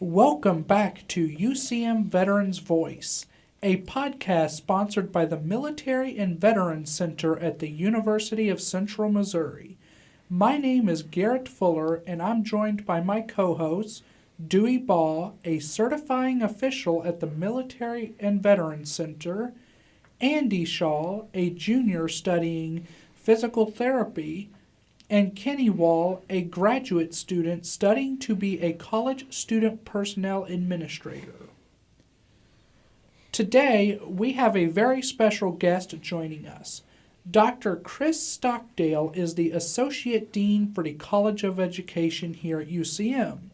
Welcome back to UCM Veterans Voice, a podcast sponsored by the Military and Veterans Center at the University of Central Missouri. My name is Garrett Fuller, and I'm joined by my co-host, Dewey Baugh, a certifying official at the Military and Veterans Center, Andy Shaw, a junior studying physical therapy, and Kenny Wall, a graduate student studying to be a college student personnel administrator. Today, we have a very special guest joining us. Dr. Chris Stockdale is the Associate Dean for the College of Education here at UCM.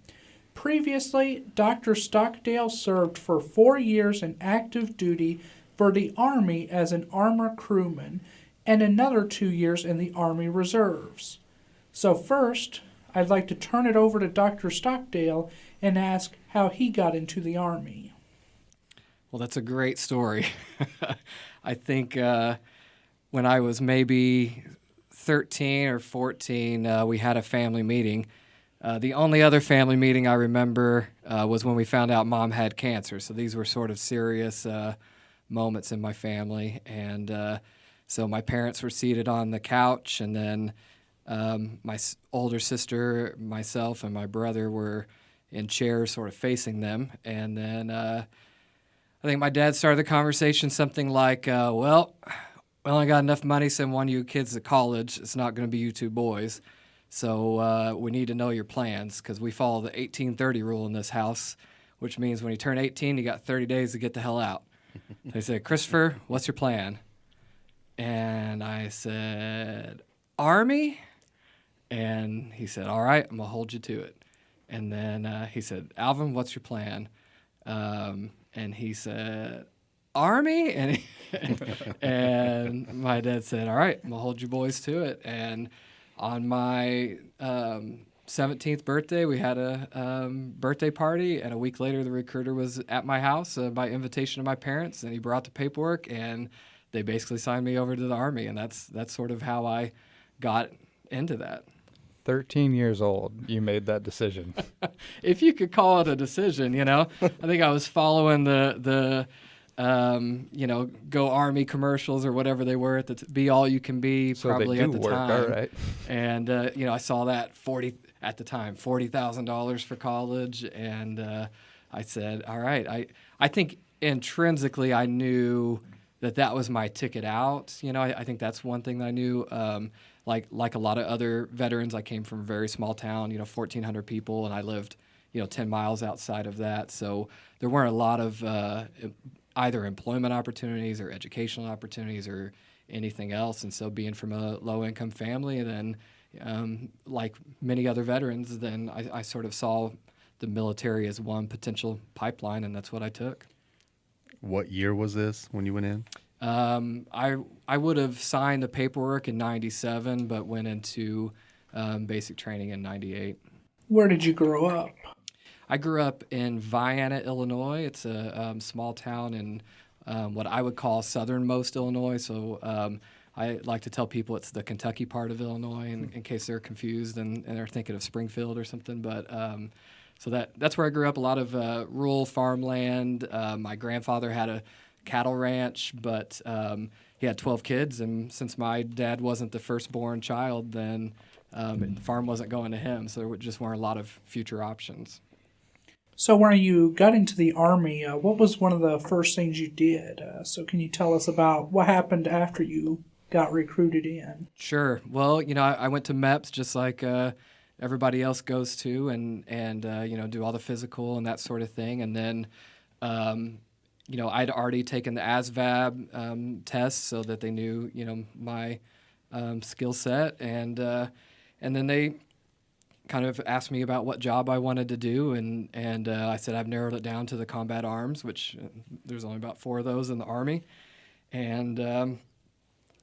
Previously, Dr. Stockdale served for 4 years in active duty for the Army as an armor crewman and another 2 years in the Army Reserves. So first, I'd like to turn it over to Dr. Stockdale and ask how he got into the Army. Well, that's a great story. I think when I was maybe 13 or 14, we had a family meeting. The only other family meeting I remember was when we found out Mom had cancer. So these were sort of serious moments in my family. And so my parents were seated on the couch, and then my older sister, myself, and my brother were in chairs sort of facing them. And then I think my dad started the conversation something like, well, we only got enough money to send one of you kids to college. It's not going to be you two boys. So we need to know your plans, because we follow the 1830 rule in this house, which means when you turn 18, you got 30 days to get the hell out. They said, Christopher, what's your plan? And I said, Army? And he said, all right, I'm going to hold you to it. And then he said, Alvin, what's your plan? And he said, Army? And my dad said, all right, I'm going to hold you boys to it. And on my 17th birthday, we had a birthday party, and a week later the recruiter was at my house by invitation of my parents, and he brought the paperwork, and they basically signed me over to the Army, and that's sort of how I got into that. 13 years old, you made that decision. If you could call it a decision, I think I was following the Go Army commercials or whatever they were at the Be All You Can Be, so probably they do at the work, time. all right. And I saw that $40,000 for college, and I said, all right. I think intrinsically I knew that was my ticket out. I think that's one thing that I knew. Like a lot of other veterans, I came from a very small town, 1,400 people, and I lived, 10 miles outside of that. So there weren't a lot of either employment opportunities or educational opportunities or anything else. And so being from a low-income family, and then like many other veterans, then I sort of saw the military as one potential pipeline, and that's what I took. What year was this when you went in? I would have signed the paperwork in 97, but went into basic training in 98. Where did you grow up? I grew up in Vienna, Illinois. It's a small town in what I would call southernmost Illinois. So I like to tell people it's the Kentucky part of Illinois, in case they're confused and they're thinking of Springfield or something. But so that's where I grew up. A lot of rural farmland. My grandfather had a cattle ranch, but he had 12 kids, and since my dad wasn't the firstborn child, then the farm wasn't going to him, so there just weren't a lot of future options. So when you got into the Army, what was one of the first things you did? So can you tell us about what happened after you got recruited in? Sure. Well, I went to MEPS just like everybody else goes to, and do all the physical and that sort of thing, and then I'd already taken the ASVAB test so that they knew, my skill set, and then they kind of asked me about what job I wanted to do, and I said I've narrowed it down to the combat arms, which there's only about 4 of those in the Army, and I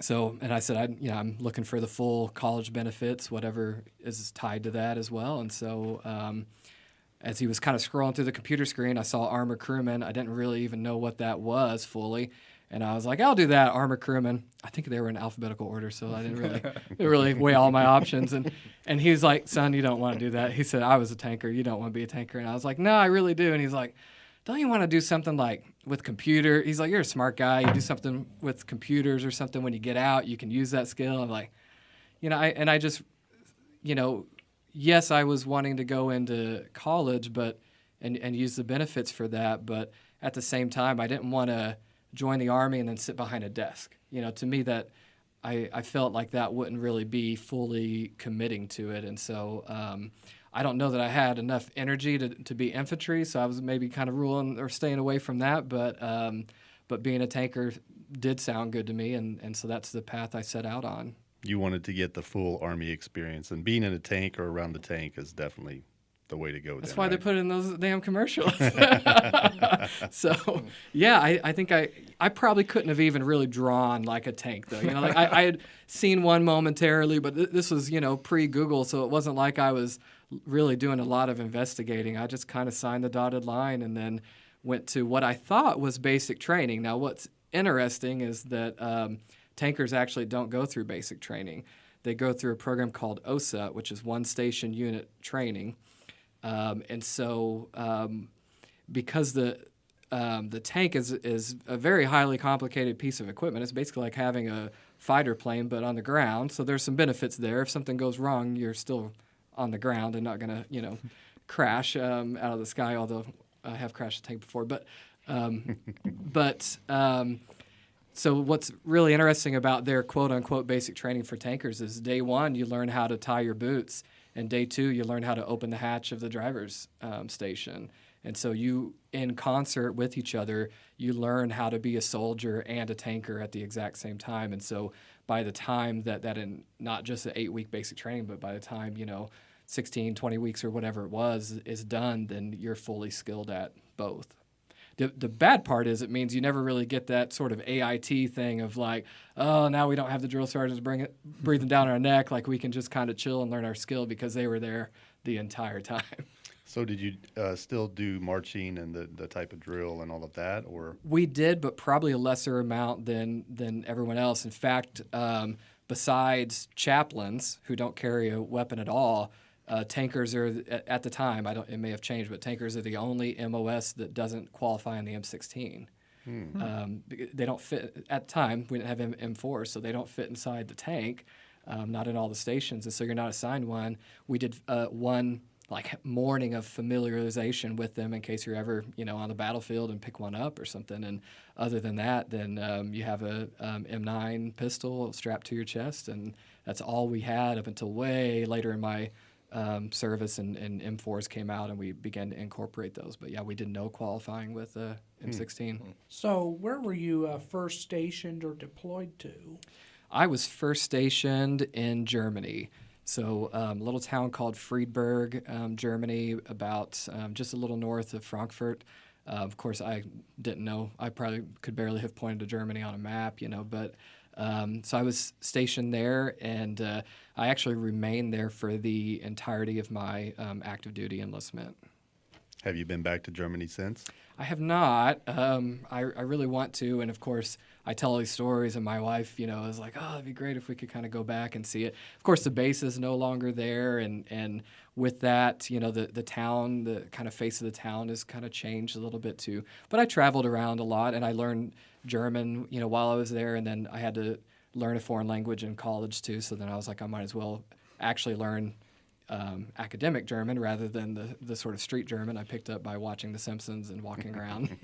said I'm looking for the full college benefits, whatever is tied to that as well, and so. As he was kind of scrolling through the computer screen, I saw armor crewman. I didn't really even know what that was fully. And I was like, I'll do that, armor crewman. I think they were in alphabetical order, so I didn't really weigh all my options. And he was like, son, you don't want to do that. He said, I was a tanker. You don't want to be a tanker. And I was like, no, I really do. And he's like, don't you want to do something like with computer? He's like, you're a smart guy. You do something with computers or something when you get out, you can use that skill. I'm like, I just, yes, I was wanting to go into college, but and use the benefits for that. But at the same time, I didn't want to join the Army and then sit behind a desk. To me, that I felt like that wouldn't really be fully committing to it. And so I don't know that I had enough energy to be infantry, so I was maybe kind of ruling or staying away from that. But being a tanker did sound good to me, and so that's the path I set out on. You wanted to get the full Army experience, and being in a tank or around the tank is definitely the way to go. That's then, why right? they put it in those damn commercials. So, yeah, I think I probably couldn't have even really drawn like a tank, though. Like I had seen one momentarily, but this was, pre-Google, so it wasn't like I was really doing a lot of investigating. I just kind of signed the dotted line and then went to what I thought was basic training. Now, what's interesting is that tankers actually don't go through basic training. They go through a program called OSA, which is One Station Unit Training. And so because the tank is a very highly complicated piece of equipment, it's basically like having a fighter plane but on the ground. So there's some benefits there. If something goes wrong, you're still on the ground and not going to, crash out of the sky, although I have crashed a tank before. So what's really interesting about their quote-unquote basic training for tankers is day one, you learn how to tie your boots. And day two, you learn how to open the hatch of the driver's station. And so you, in concert with each other, you learn how to be a soldier and a tanker at the exact same time. And so by the time that in not just the 8-week basic training, but by the time, 16, 20 weeks or whatever it was is done, then you're fully skilled at both. The bad part is it means you never really get that sort of AIT thing of like, oh, now we don't have the drill sergeants breathing down our neck. Like we can just kind of chill and learn our skill because they were there the entire time. So did you still do marching and the type of drill and all of that? Or We did, but probably a lesser amount than everyone else. In fact, besides chaplains who don't carry a weapon at all, tankers are, at the time, it may have changed, but tankers are the only MOS that doesn't qualify in the M16. They don't fit, at the time, we didn't have M4, so they don't fit inside the tank, not in all the stations, and so you're not assigned one. We did one morning of familiarization with them in case you're ever, on the battlefield and pick one up or something, and other than that, then you have a M9 pistol strapped to your chest, and that's all we had up until way later in my service, and M4s came out and we began to incorporate those. But yeah, we did no qualifying with M16. So where were you first stationed or deployed to? I was first stationed in Germany. So a little town called Friedberg, Germany, about just a little north of Frankfurt. Of course, I didn't know. I probably could barely have pointed to Germany on a map, but so I was stationed there, and I actually remained there for the entirety of my active duty enlistment. have you been back to Germany since? I have not. I really want to, and of course, I tell all these stories, and my wife, is like, oh, it'd be great if we could kind of go back and see it. Of course, the base is no longer there, and with that, the town, the kind of face of the town has kind of changed a little bit too. But I traveled around a lot, and I learned German, while I was there, and then I had to learn a foreign language in college too. So then I was like, I might as well actually learn academic German rather than the sort of street German I picked up by watching The Simpsons and walking around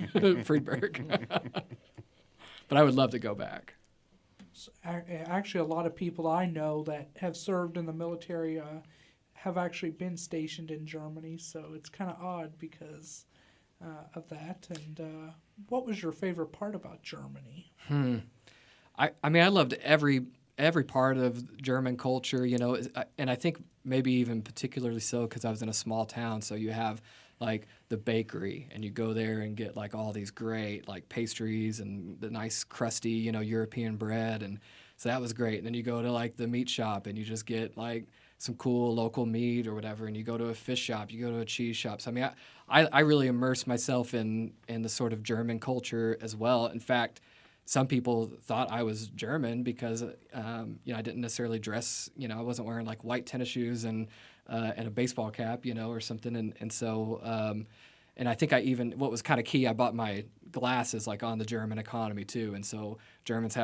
Friedberg. But I would love to go back. Actually, a lot of people I know that have served in the military have actually been stationed in Germany, so it's kind of odd because of that. And what was your favorite part about Germany? I mean, I loved every part of German culture, and I think maybe even particularly so because I was in a small town. So you have like the bakery, and you go there and get like all these great like pastries and the nice crusty, European bread, and so that was great. And then you go to like the meat shop, and you just get like some cool local meat or whatever. And you go to a fish shop, you go to a cheese shop. So I mean, I really immersed myself in the sort of German culture as well. In fact, some people thought I was German because I didn't necessarily dress. I wasn't wearing like white tennis shoes and a baseball cap, or something. And so and I think what was kind of key, I bought my glasses like on the German economy too. And so Germans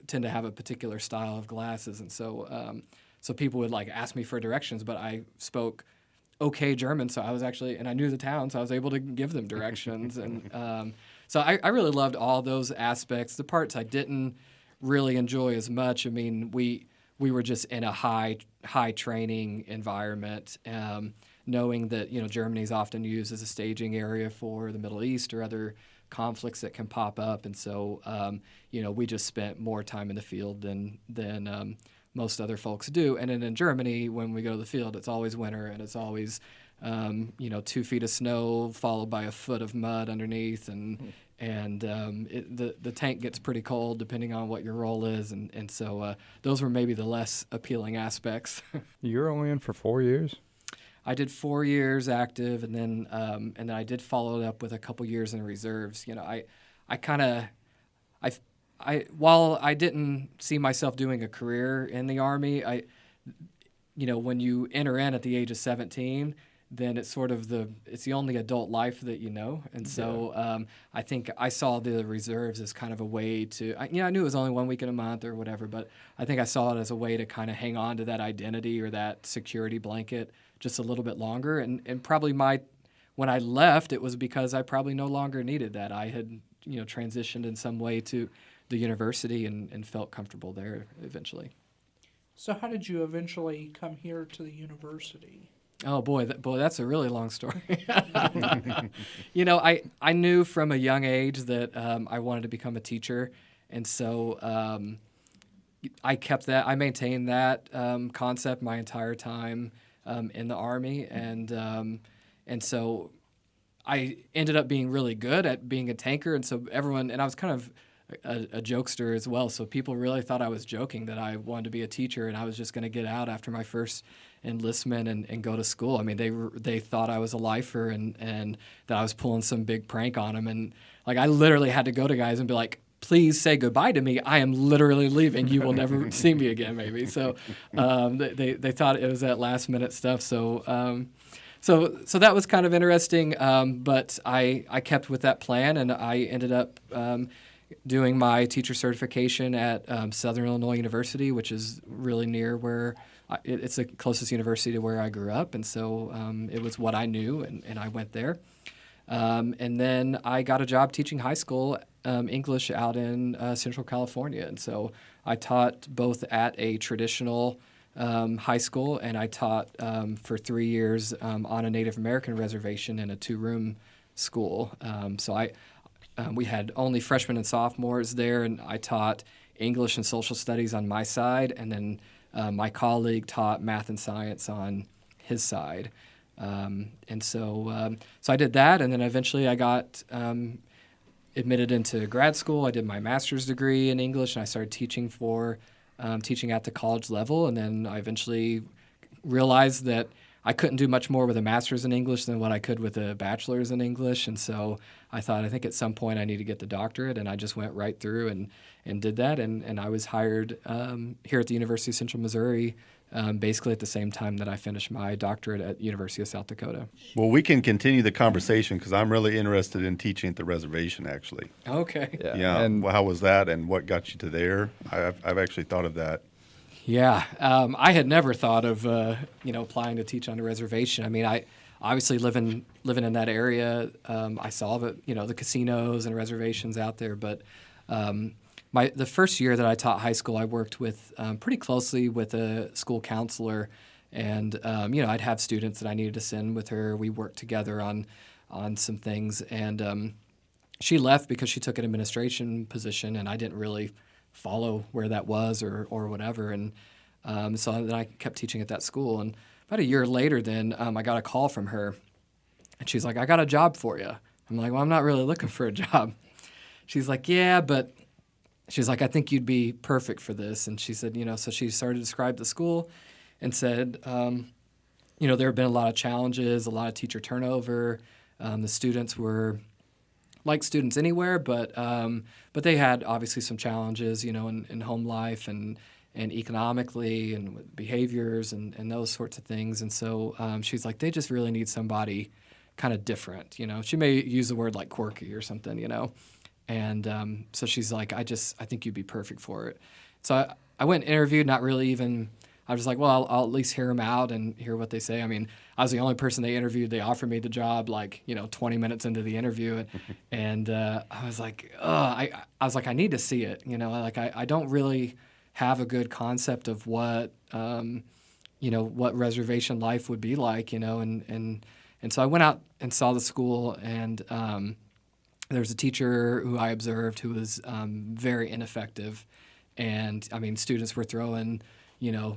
tend to have a particular style of glasses, and so so people would like ask me for directions, but I spoke okay German, so I was actually, and I knew the town, so I was able to give them directions. And so I really loved all those aspects. The parts I didn't really enjoy as much, I mean, we were just in a high training environment, knowing that Germany is often used as a staging area for the Middle East or other conflicts that can pop up, and so we just spent more time in the field than most other folks do. And then in Germany, when we go to the field, it's always winter, and it's always 2 feet of snow followed by a foot of mud underneath, and the tank gets pretty cold depending on what your role is, and so those were maybe the less appealing aspects. You were only in for 4 years? I did 4 years active, and then I did follow it up with a couple years in reserves. While I didn't see myself doing a career in the Army, when you enter in at the age of 17, then it's sort of it's the only adult life that you know. And so I think I saw the reserves as kind of a way to, I knew it was only 1 week in a month or whatever, but I think I saw it as a way to kind of hang on to that identity or that security blanket just a little bit longer. And probably when I left, it was because I probably no longer needed that. I had, transitioned in some way to the university and felt comfortable there eventually. So how did you eventually come here to the university? Oh boy, that's a really long story. I knew from a young age that I wanted to become a teacher, and so I maintained that concept my entire time in the Army, and so I ended up being really good at being a tanker, and so and I was kind of a jokester as well, so people really thought I was joking that I wanted to be a teacher and I was just going to get out after my first enlistment and go to school. I mean, they thought I was a lifer and that I was pulling some big prank on them, and like I literally had to go to guys and be like, please say goodbye to me. I am literally leaving. You will never see me again, maybe. So they thought it was that last minute stuff. So so that was kind of interesting, but I kept with that plan, and I ended up doing my teacher certification at Southern Illinois University, which is really near where it's the closest university to where I grew up, and so it was what I knew, and I went there. And then I got a job teaching high school English out in Central California, and so I taught both at a traditional high school, and I taught for 3 years on a Native American reservation in a 2-room school. So we had only freshmen and sophomores there, and I taught English and social studies on my side, and then my colleague taught math and science on his side. And so I did that, and then eventually I got admitted into grad school. I did my master's degree in English, and I started teaching teaching at the college level, and then I eventually realized that I couldn't do much more with a master's in English than what I could with a bachelor's in English, and so I think at some point I need to get the doctorate, and I just went right through and did that, and I was hired here at the University of Central Missouri basically at the same time that I finished my doctorate at University of South Dakota. Well, we can continue the conversation because I'm really interested in teaching at the reservation, actually. Okay. Yeah. And how was that, and what got you to there? I've actually thought of that. Yeah, I had never thought of applying to teach on a reservation. I mean, I obviously living in that area, I saw the casinos and reservations out there. But the first year that I taught high school, I worked with pretty closely with a school counselor, and I'd have students that I needed to send with her. We worked together on some things, and she left because she took an administration position, and I didn't really follow where that was or whatever, and so then I kept teaching at that school. And about a year later, then I got a call from her, and she's like, "I got a job for you." I'm like, "Well, I'm not really looking for a job." She's like, "Yeah, but," she's like, "I think you'd be perfect for this." And she said, so she started to describe the school and said, there have been a lot of challenges, a lot of teacher turnover. The students were like students anywhere, but they had obviously some challenges, in home life and economically and with behaviors and those sorts of things. And so she's like, they just really need somebody kind of different, She may use the word like quirky or something, And so she's like, I think you'd be perfect for it. So I went and interviewed, not really even. I was like, well, I'll at least hear them out and hear what they say. I mean, I was the only person they interviewed. They offered me the job 20 minutes into the interview. And I was like, I need to see it. I don't really have a good concept of what reservation life would be like, And so I went out and saw the school, and there was a teacher who I observed who was very ineffective. And, I mean, students were throwing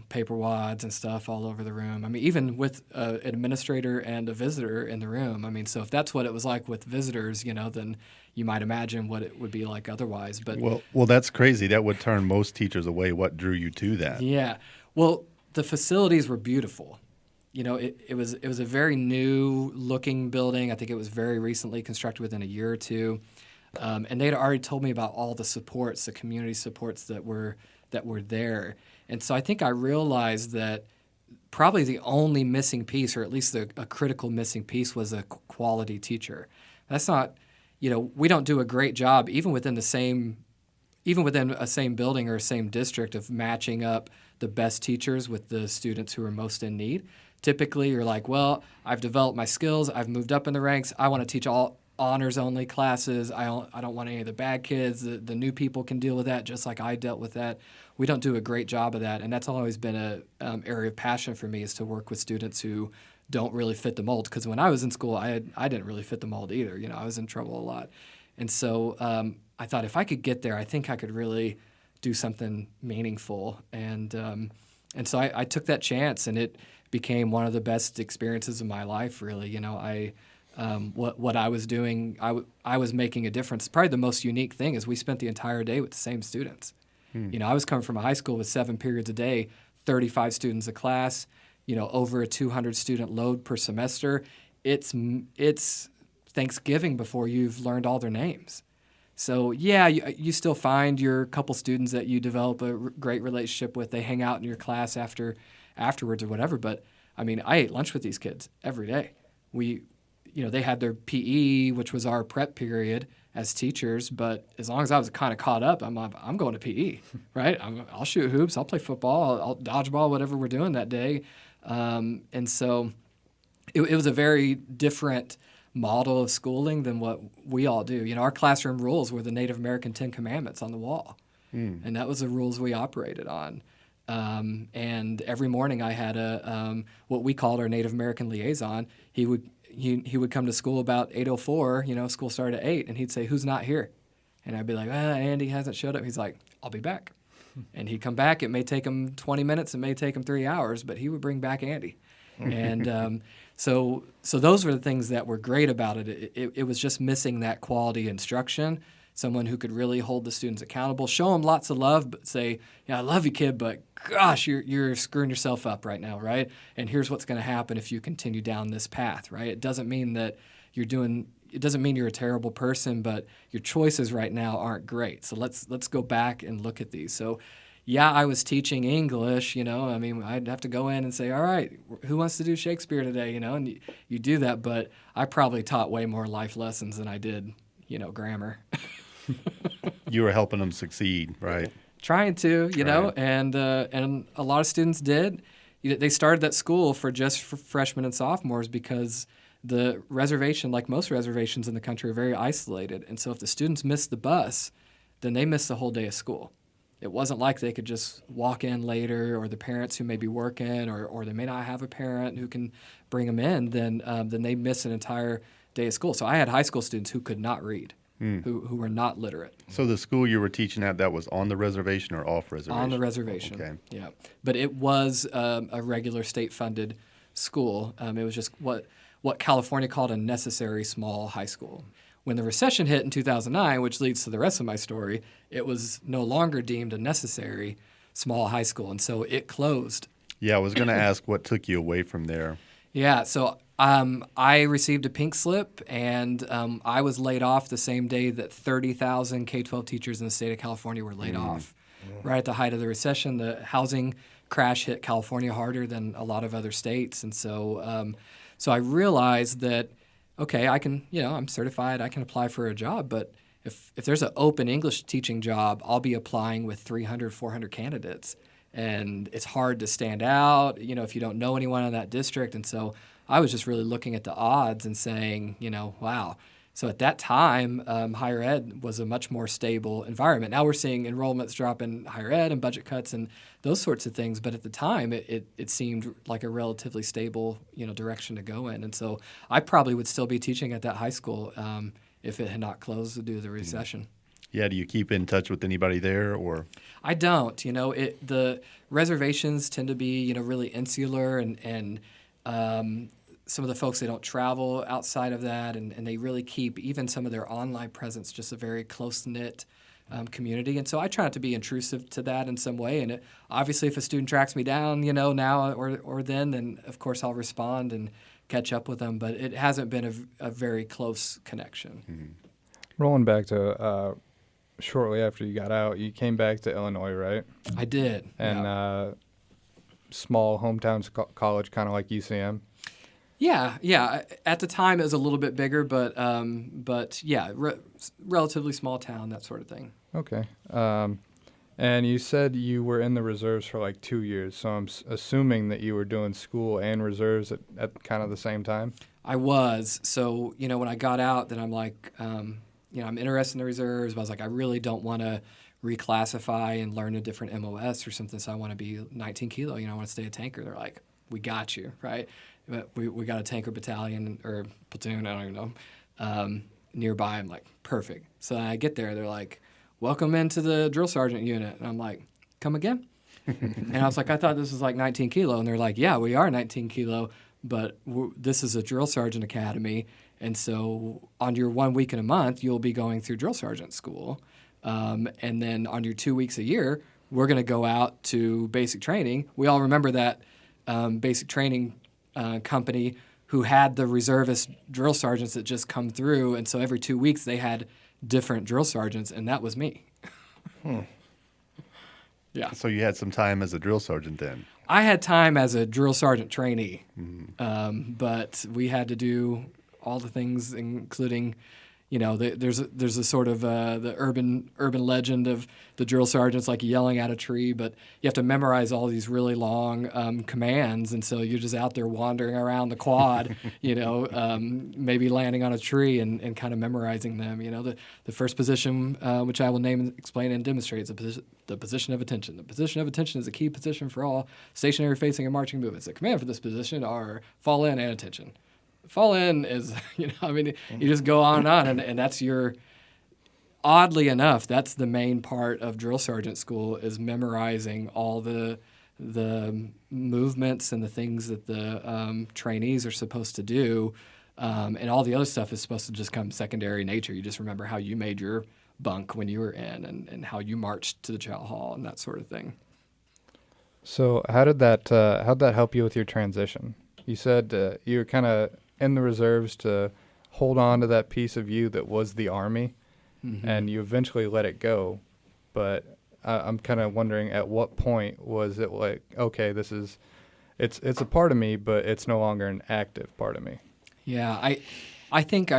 paper wads and stuff all over the room. I mean, even with an administrator and a visitor in the room. I mean, so if that's what it was like with visitors, then you might imagine what it would be like otherwise. But well, that's crazy. That would turn most teachers away. What drew you to that? Yeah. Well, the facilities were beautiful. It was a very new looking building. I think it was very recently constructed within a year or two. And they'd already told me about all the supports, the community supports that were there. And so I think I realized that probably the only missing piece, or at least a critical missing piece, was a quality teacher. That's not, we don't do a great job even within a same building or a same district of matching up the best teachers with the students who are most in need. Typically, you're like, well, I've developed my skills, I've moved up in the ranks, I want to teach all honors-only classes. I don't want any of the bad kids. The new people can deal with that just like I dealt with that. We don't do a great job of that, and that's always been an area of passion for me, is to work with students who don't really fit the mold. Because when I was in school, I didn't really fit the mold either. I was in trouble a lot. And so I thought if I could get there, I think I could really do something meaningful. And so I took that chance, and it became one of the best experiences of my life, really. What I was doing, I was making a difference. Probably the most unique thing is we spent the entire day with the same students. I was coming from a high school with 7 periods a day, 35 students a class, over a 200 student load per semester. It's Thanksgiving before you've learned all their names. So yeah, you still find your couple students that you develop a great relationship with. They hang out in your class afterwards or whatever. But I mean, I ate lunch with these kids every day. They had their PE, which was our prep period as teachers. But as long as I was kind of caught up, I'm going to PE, right? I'll shoot hoops, I'll play football, I'll dodgeball, whatever we're doing that day. And so it was a very different model of schooling than what we all do. Our classroom rules were the Native American 10 Commandments on the wall. And that was the rules we operated on. And every morning I had what we called our Native American liaison. He would come to school about 8:04. School started at 8, and he'd say, "Who's not here?" And I'd be like, "Andy hasn't showed up." He's like, "I'll be back." And he'd come back. It may take him 20 minutes. It may take him 3 hours, but he would bring back Andy. And so those were the things that were great about it. It was just missing that quality instruction. Someone who could really hold the students accountable, show them lots of love, but say, "Yeah, I love you, kid, but gosh, you're screwing yourself up right now, right? And here's what's going to happen if you continue down this path, right? It doesn't mean that it doesn't mean you're a terrible person, but your choices right now aren't great. So let's go back and look at these." So yeah, I was teaching English, I mean, I'd have to go in and say, "All right, who wants to do Shakespeare today?" And you do that, but I probably taught way more life lessons than I did, grammar. You were helping them succeed, right? Trying to, Right. and a lot of students did. They started that school for freshmen and sophomores because the reservation, like most reservations in the country, are very isolated. And so if the students missed the bus, then they missed the whole day of school. It wasn't like they could just walk in later, or the parents who may be working, or they may not have a parent who can bring them in, then they miss an entire day of school. So I had high school students who could not read. Who were not literate. So the school you were teaching at, that was on the reservation or off reservation? On the reservation. Okay. Yeah. But it was a regular state-funded school. It was just what California called a necessary small high school. When the recession hit in 2009, which leads to the rest of my story, it was no longer deemed a necessary small high school, and so it closed. Yeah, I was going to ask what took you away from there. Yeah, so I received a pink slip, and I was laid off the same day that 30,000 K-12 teachers in the state of California were laid off. Right at the height of the recession, the housing crash hit California harder than a lot of other states, and so I realized that, okay, I'm certified, I can apply for a job, but if there's an open English teaching job, I'll be applying with 300, 400 candidates, and it's hard to stand out, if you don't know anyone in that district, and so I was just really looking at the odds and saying, wow. So at that time, higher ed was a much more stable environment. Now we're seeing enrollments drop in higher ed and budget cuts and those sorts of things. But at the time, it seemed like a relatively stable, direction to go in. And so I probably would still be teaching at that high school if it had not closed due to the recession. Yeah, do you keep in touch with anybody there, or? I don't. The reservations tend to be, really insular and some of the folks, they don't travel outside of that, and they really keep even some of their online presence just a very close-knit community. And so I try not to be intrusive to that in some way. And obviously, if a student tracks me down, now or then of course I'll respond and catch up with them. But it hasn't been a very close connection. Mm-hmm. Rolling back to shortly after you got out, you came back to Illinois, right? I did. And small hometown college, kind of like UCM. Yeah. At the time, it was a little bit bigger, but yeah, relatively small town, that sort of thing. Okay. And you said you were in the reserves for like 2 years, so I'm assuming that you were doing school and reserves at kind of the same time? I was. So, when I got out, then I'm like, I'm interested in the reserves, but I was like, I really don't want to reclassify and learn a different MOS or something, so I want to be 19 kilo. I want to stay a tanker. They're like, we got you, right? But we got a tanker battalion or platoon, I don't even know, nearby. I'm like, perfect. So I get there, they're like, welcome into the drill sergeant unit. And I'm like, come again? And I was like, I thought this was like 19 kilo. And they're like, yeah, we are 19 kilo, but this is a drill sergeant academy. And so on your 1 week in a month, you'll be going through drill sergeant school. And then on your 2 weeks a year, we're going to go out to basic training. We all remember that basic training company who had the reservist drill sergeants that just come through. And so every 2 weeks they had different drill sergeants, and that was me. Yeah. So you had some time as a drill sergeant then? I had time as a drill sergeant trainee, Mm-hmm. but we had to do all the things, including, there's a sort of the urban legend of the drill sergeants like yelling at a tree, but you have to memorize all these really long commands, and so you're just out there wandering around the quad, maybe landing on a tree and kind of memorizing them. The first position, which I will name, explain, and demonstrate, is the position of attention. The position of attention is a key position for all stationary facing and marching movements. The command for this position are fall in and attention. Fall in is, you just go on and that's oddly enough, that's the main part of drill sergeant school, is memorizing all the movements and the things that the trainees are supposed to do. And all the other stuff is supposed to just come secondary nature. You just remember how you made your bunk when you were in and how you marched to the chow hall and that sort of thing. So how'd that help you with your transition? You said you were kind of in the reserves to hold on to that piece of you that was the Army, and you eventually let it go. But I'm kind of wondering, at what point was it like, okay, it's a part of me, but it's no longer an active part of me? Yeah, I think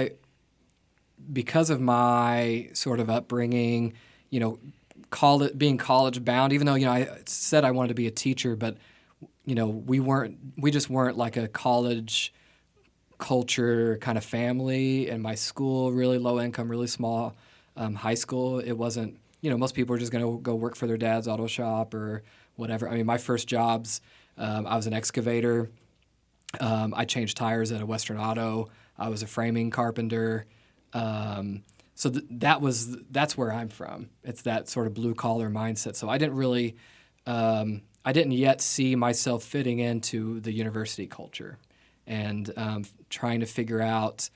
because of my sort of upbringing, being college bound, even though, I said I wanted to be a teacher, but, we just weren't like a college culture kind of family. And my school, really low income, really small high school, it wasn't, most people were just going to go work for their dad's auto shop or whatever. I mean, my first jobs, I was an excavator. I changed tires at a Western Auto. I was a framing carpenter. So that's where I'm from. It's that sort of blue collar mindset. So I didn't really, I didn't yet see myself fitting into the university culture, and trying to figure out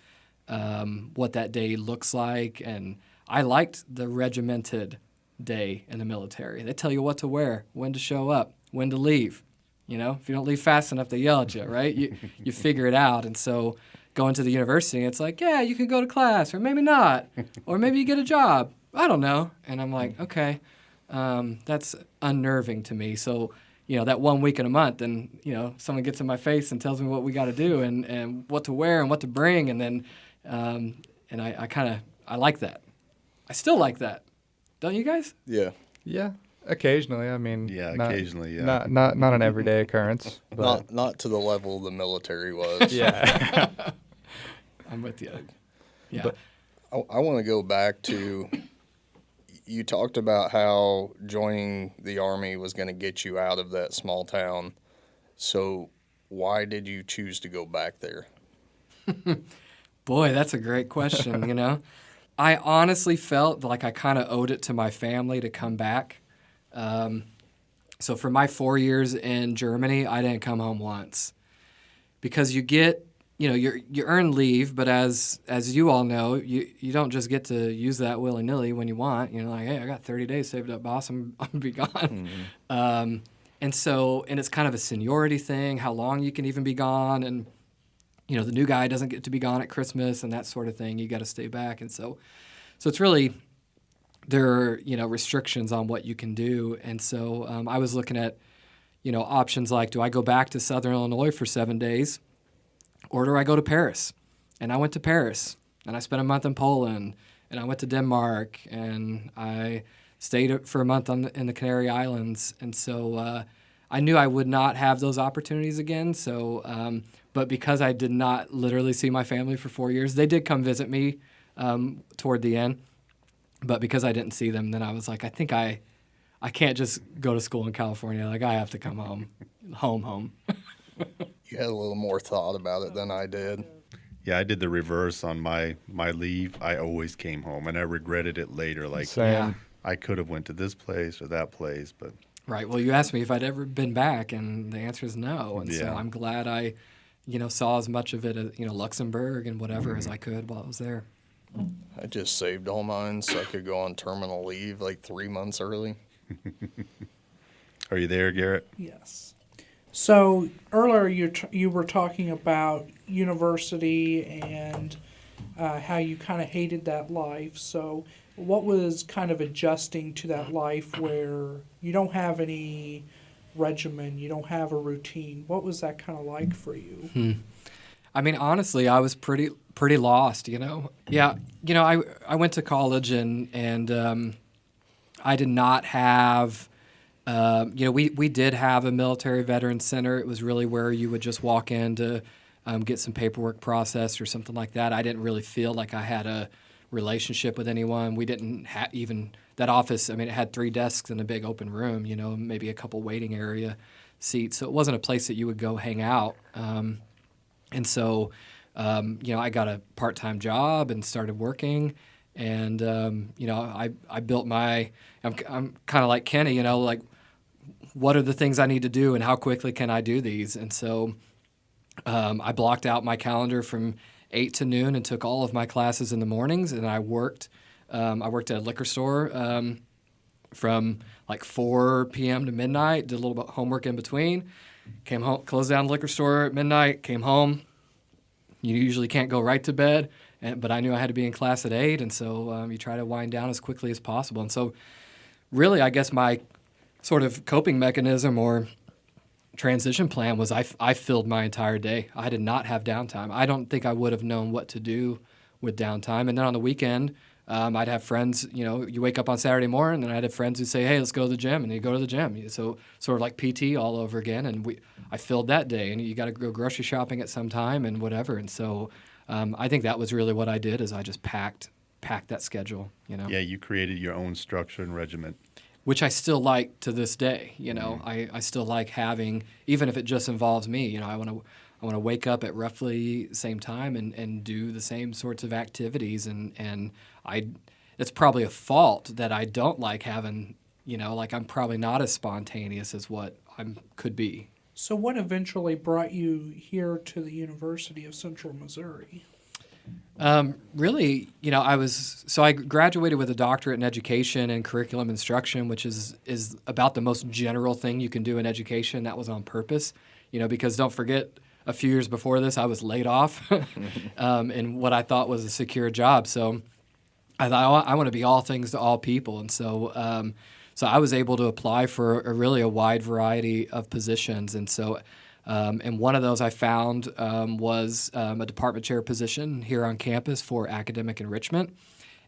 what that day looks like. And I liked the regimented day in the military. They tell you what to wear, when to show up, when to leave. You know, if you don't leave fast enough, they yell at you, right? You figure it out. And so going to the university, it's like, yeah, you can go to class, or maybe not, or maybe you get a job. I don't know. And I'm like, okay, that's unnerving to me. So, you know, that 1 week in a month, and, you know, someone gets in my face and tells me what we got to do and what to wear and what to bring. And then, and I like that. I still like that. Don't you guys? Yeah. Yeah, occasionally. I mean, Yeah, not, occasionally, yeah. not an everyday occurrence. But Not to the level the military was. yeah, I'm with you. Yeah. But- I want to go back to, you talked about how joining the Army was going to get you out of that small town. So why did you choose to go back there? Boy, that's a great question, you know. I honestly felt like I kind of owed it to my family to come back. So for my 4 years in Germany, I didn't come home once. Because you get, you know, you earn leave, but as you all know, you don't just get to use that willy-nilly when you want. You know, like, hey, I got 30 days saved up, boss, I'm be gone. Mm-hmm. And it's kind of a seniority thing, how long you can even be gone, and you know, the new guy doesn't get to be gone at Christmas and that sort of thing. You got to stay back. And so it's really, there are, you know, restrictions on what you can do. And so I was looking at, you know, options like, do I go back to Southern Illinois for 7 days, or do I go to Paris? And I went to Paris, and I spent a month in Poland, and I went to Denmark, and I stayed for a month in the Canary Islands. And so I knew I would not have those opportunities again. So, but because I did not literally see my family for 4 years, they did come visit me toward the end. But because I didn't see them, then I was like, I think I can't just go to school in California. Like, I have to come home. Home. You had a little more thought about it than I did. Yeah, I did the reverse on my leave. I always came home, and I regretted it later. Like, Same. Yeah. I could have went to this place or that place, but Right. Well, you asked me if I'd ever been back, and the answer is no. And so Yeah. I'm glad I, you know, saw as much of it, as, you know, Luxembourg and whatever as I could while I was there. I just saved all mine so I could go on terminal leave like 3 months early. are you there, Garrett? Yes. So earlier you were talking about university and how you kind of hated that life. So what was kind of adjusting to that life where you don't have any regimen, you don't have a routine? What was that kind of like for you? I mean, honestly, I was pretty lost, you know. Yeah, you know, I went to college and I did not have, you know, we did have a military veterans center. It was really where you would just walk in to get some paperwork processed or something like that. I didn't really feel like I had a relationship with anyone. We didn't have even that office. I mean, it had 3 desks in a big open room, you know, maybe a couple waiting area seats. So it wasn't a place that you would go hang out. And so, you know, I got a part-time job and started working. And, you know, I built I'm kind of like Kenny, you know, like, what are the things I need to do and how quickly can I do these? And so I blocked out my calendar from 8 to noon and took all of my classes in the mornings. And I worked at a liquor store from like 4 p.m. to midnight, did a little bit of homework in between, came home, closed down the liquor store at midnight, came home. You usually can't go right to bed, but I knew I had to be in class at 8, and so you try to wind down as quickly as possible. And so really, I guess my sort of coping mechanism or transition plan was I filled my entire day. I did not have downtime. I don't think I would have known what to do with downtime. And then on the weekend, I'd have friends, you know, you wake up on Saturday morning and I'd have friends who say, hey, let's go to the gym. And you go to the gym. So sort of like PT all over again. And I filled that day. And you got to go grocery shopping at some time and whatever. And so I think that was really what I did is I just packed that schedule, you know. Yeah, you created your own structure and regiment. Which I still like to this day, you know. I still like having, even if it just involves me, you know, I want to wake up at roughly the same time and do the same sorts of activities, and it's probably a fault that I don't like having, you know, like I'm probably not as spontaneous as what I could be. So what eventually brought you here to the University of Central Missouri? Really, I graduated with a doctorate in education and curriculum instruction, which is about the most general thing you can do in education. That was on purpose, because don't forget, a few years before this, I was laid off in what I thought was a secure job. So I thought I want to be all things to all people, and so I was able to apply for a wide variety of positions, and so. And one of those I found was a department chair position here on campus for academic enrichment,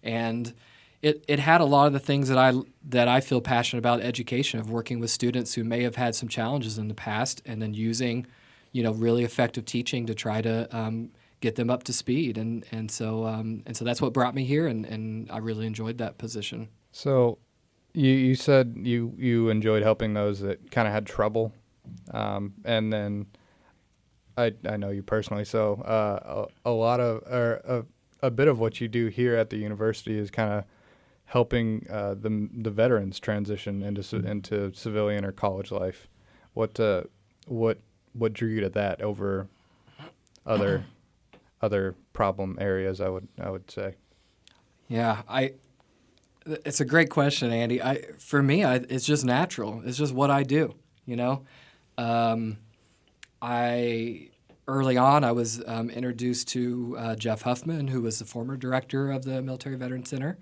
and it had a lot of the things that I feel passionate about education, of working with students who may have had some challenges in the past, and then using, really effective teaching to try to get them up to speed, and so that's what brought me here, and I really enjoyed that position. So, you said you enjoyed helping those that kind of had trouble. And then I know you personally, so a lot of a bit of what you do here at the university is kind of helping the veterans transition into civilian or college life. What drew you to that over other problem areas? I would say. Yeah, it's a great question, Andy. For me, it's just natural. It's just what I do. Early on, I was introduced to Jeff Huffman, who was the former director of the Military Veterans Center.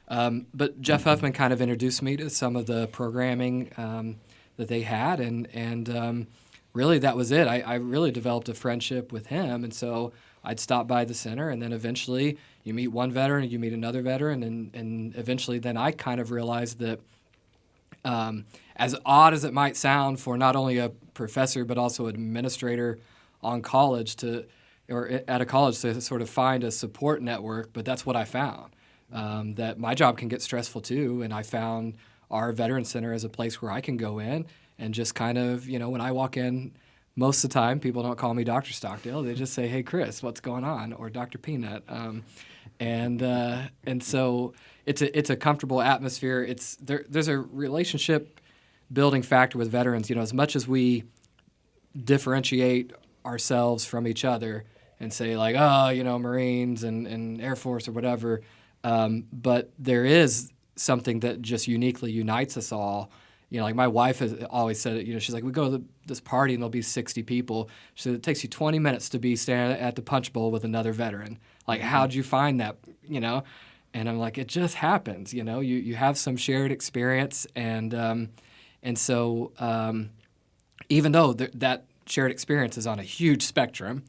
But Jeff Huffman kind of introduced me to some of the programming that they had, and really that was it. I really developed a friendship with him, and so I'd stop by the center, and then eventually you meet one veteran, and you meet another veteran, and eventually then I kind of realized that as odd as it might sound for not only a professor but also administrator on college at a college to sort of find a support network, but that's what I found. That my job can get stressful too, and I found our Veterans Center as a place where I can go in and just kind of, when I walk in, most of the time people don't call me Dr. Stockdale. They just say, "Hey, Chris, what's going on?" or Dr. Peanut. And so it's a comfortable atmosphere. There's a relationship building factor with veterans. As much as we differentiate ourselves from each other and say like, Marines and Air Force or whatever, but there is something that just uniquely unites us all. Like my wife has always said it, she's like, we go to this party and there'll be 60 people. She said, it takes you 20 minutes to be standing at the punch bowl with another veteran. Like, how'd you find that, And I'm like, it just happens, you have some shared experience. And so even though that shared experience is on a huge spectrum,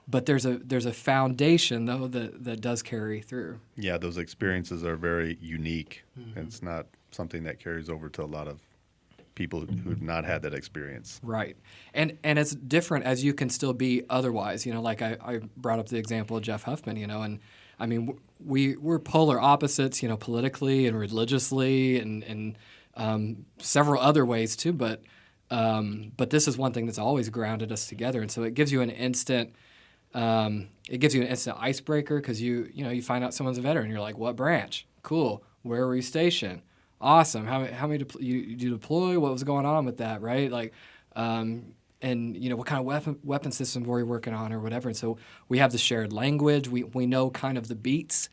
but there's a foundation, though, that does carry through. Yeah, those experiences are very unique. Mm-hmm. It's not something that carries over to a lot of people who've not had that experience. Right. And it's different as you can still be otherwise. Like I brought up the example of Jeff Huffman, and I mean, we're polar opposites, politically and religiously and several other ways too, but this is one thing that's always grounded us together, and so it gives you an instant icebreaker because you find out someone's a veteran. You're like, what branch? Cool. Where were you stationed? Awesome. How many you deploy? What was going on with that? Right? Like, and what kind of weapon systems were you working on or whatever. And so we have the shared language. We know kind of the beats,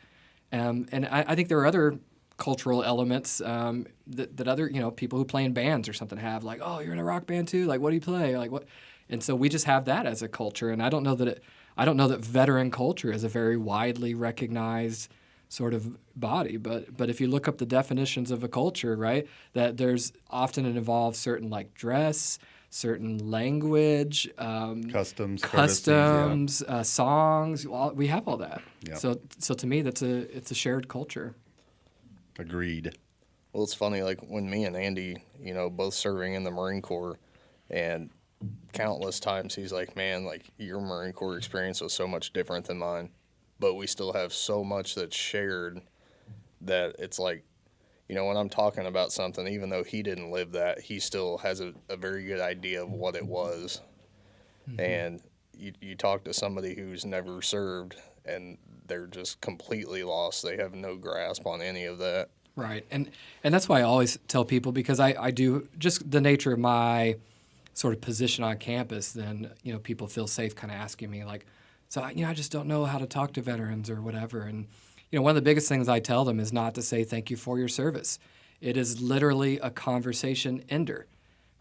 and I think there are other cultural elements that other people who play in bands or something have, like, oh, you're in a rock band too, like what do you play, like what, and so we just have that as a culture. And I don't know that veteran culture is a very widely recognized sort of body, but if you look up the definitions of a culture, right, that there's often it involves certain like dress, certain language, customs, songs. We have all that. Yep. So to me, it's a shared culture. Agreed. Well, it's funny, like when me and Andy, both serving in the Marine Corps, and countless times he's like, man, like your Marine Corps experience was so much different than mine, but we still have so much that's shared that it's like, when I'm talking about something, even though he didn't live that, he still has a very good idea of what it was. Mm-hmm. And you talk to somebody who's never served and they're just completely lost. They have no grasp on any of that. Right. And that's why I always tell people, because I do, just the nature of my sort of position on campus, then, people feel safe kind of asking me like, So, I just don't know how to talk to veterans or whatever. And, one of the biggest things I tell them is not to say thank you for your service. It is literally a conversation ender,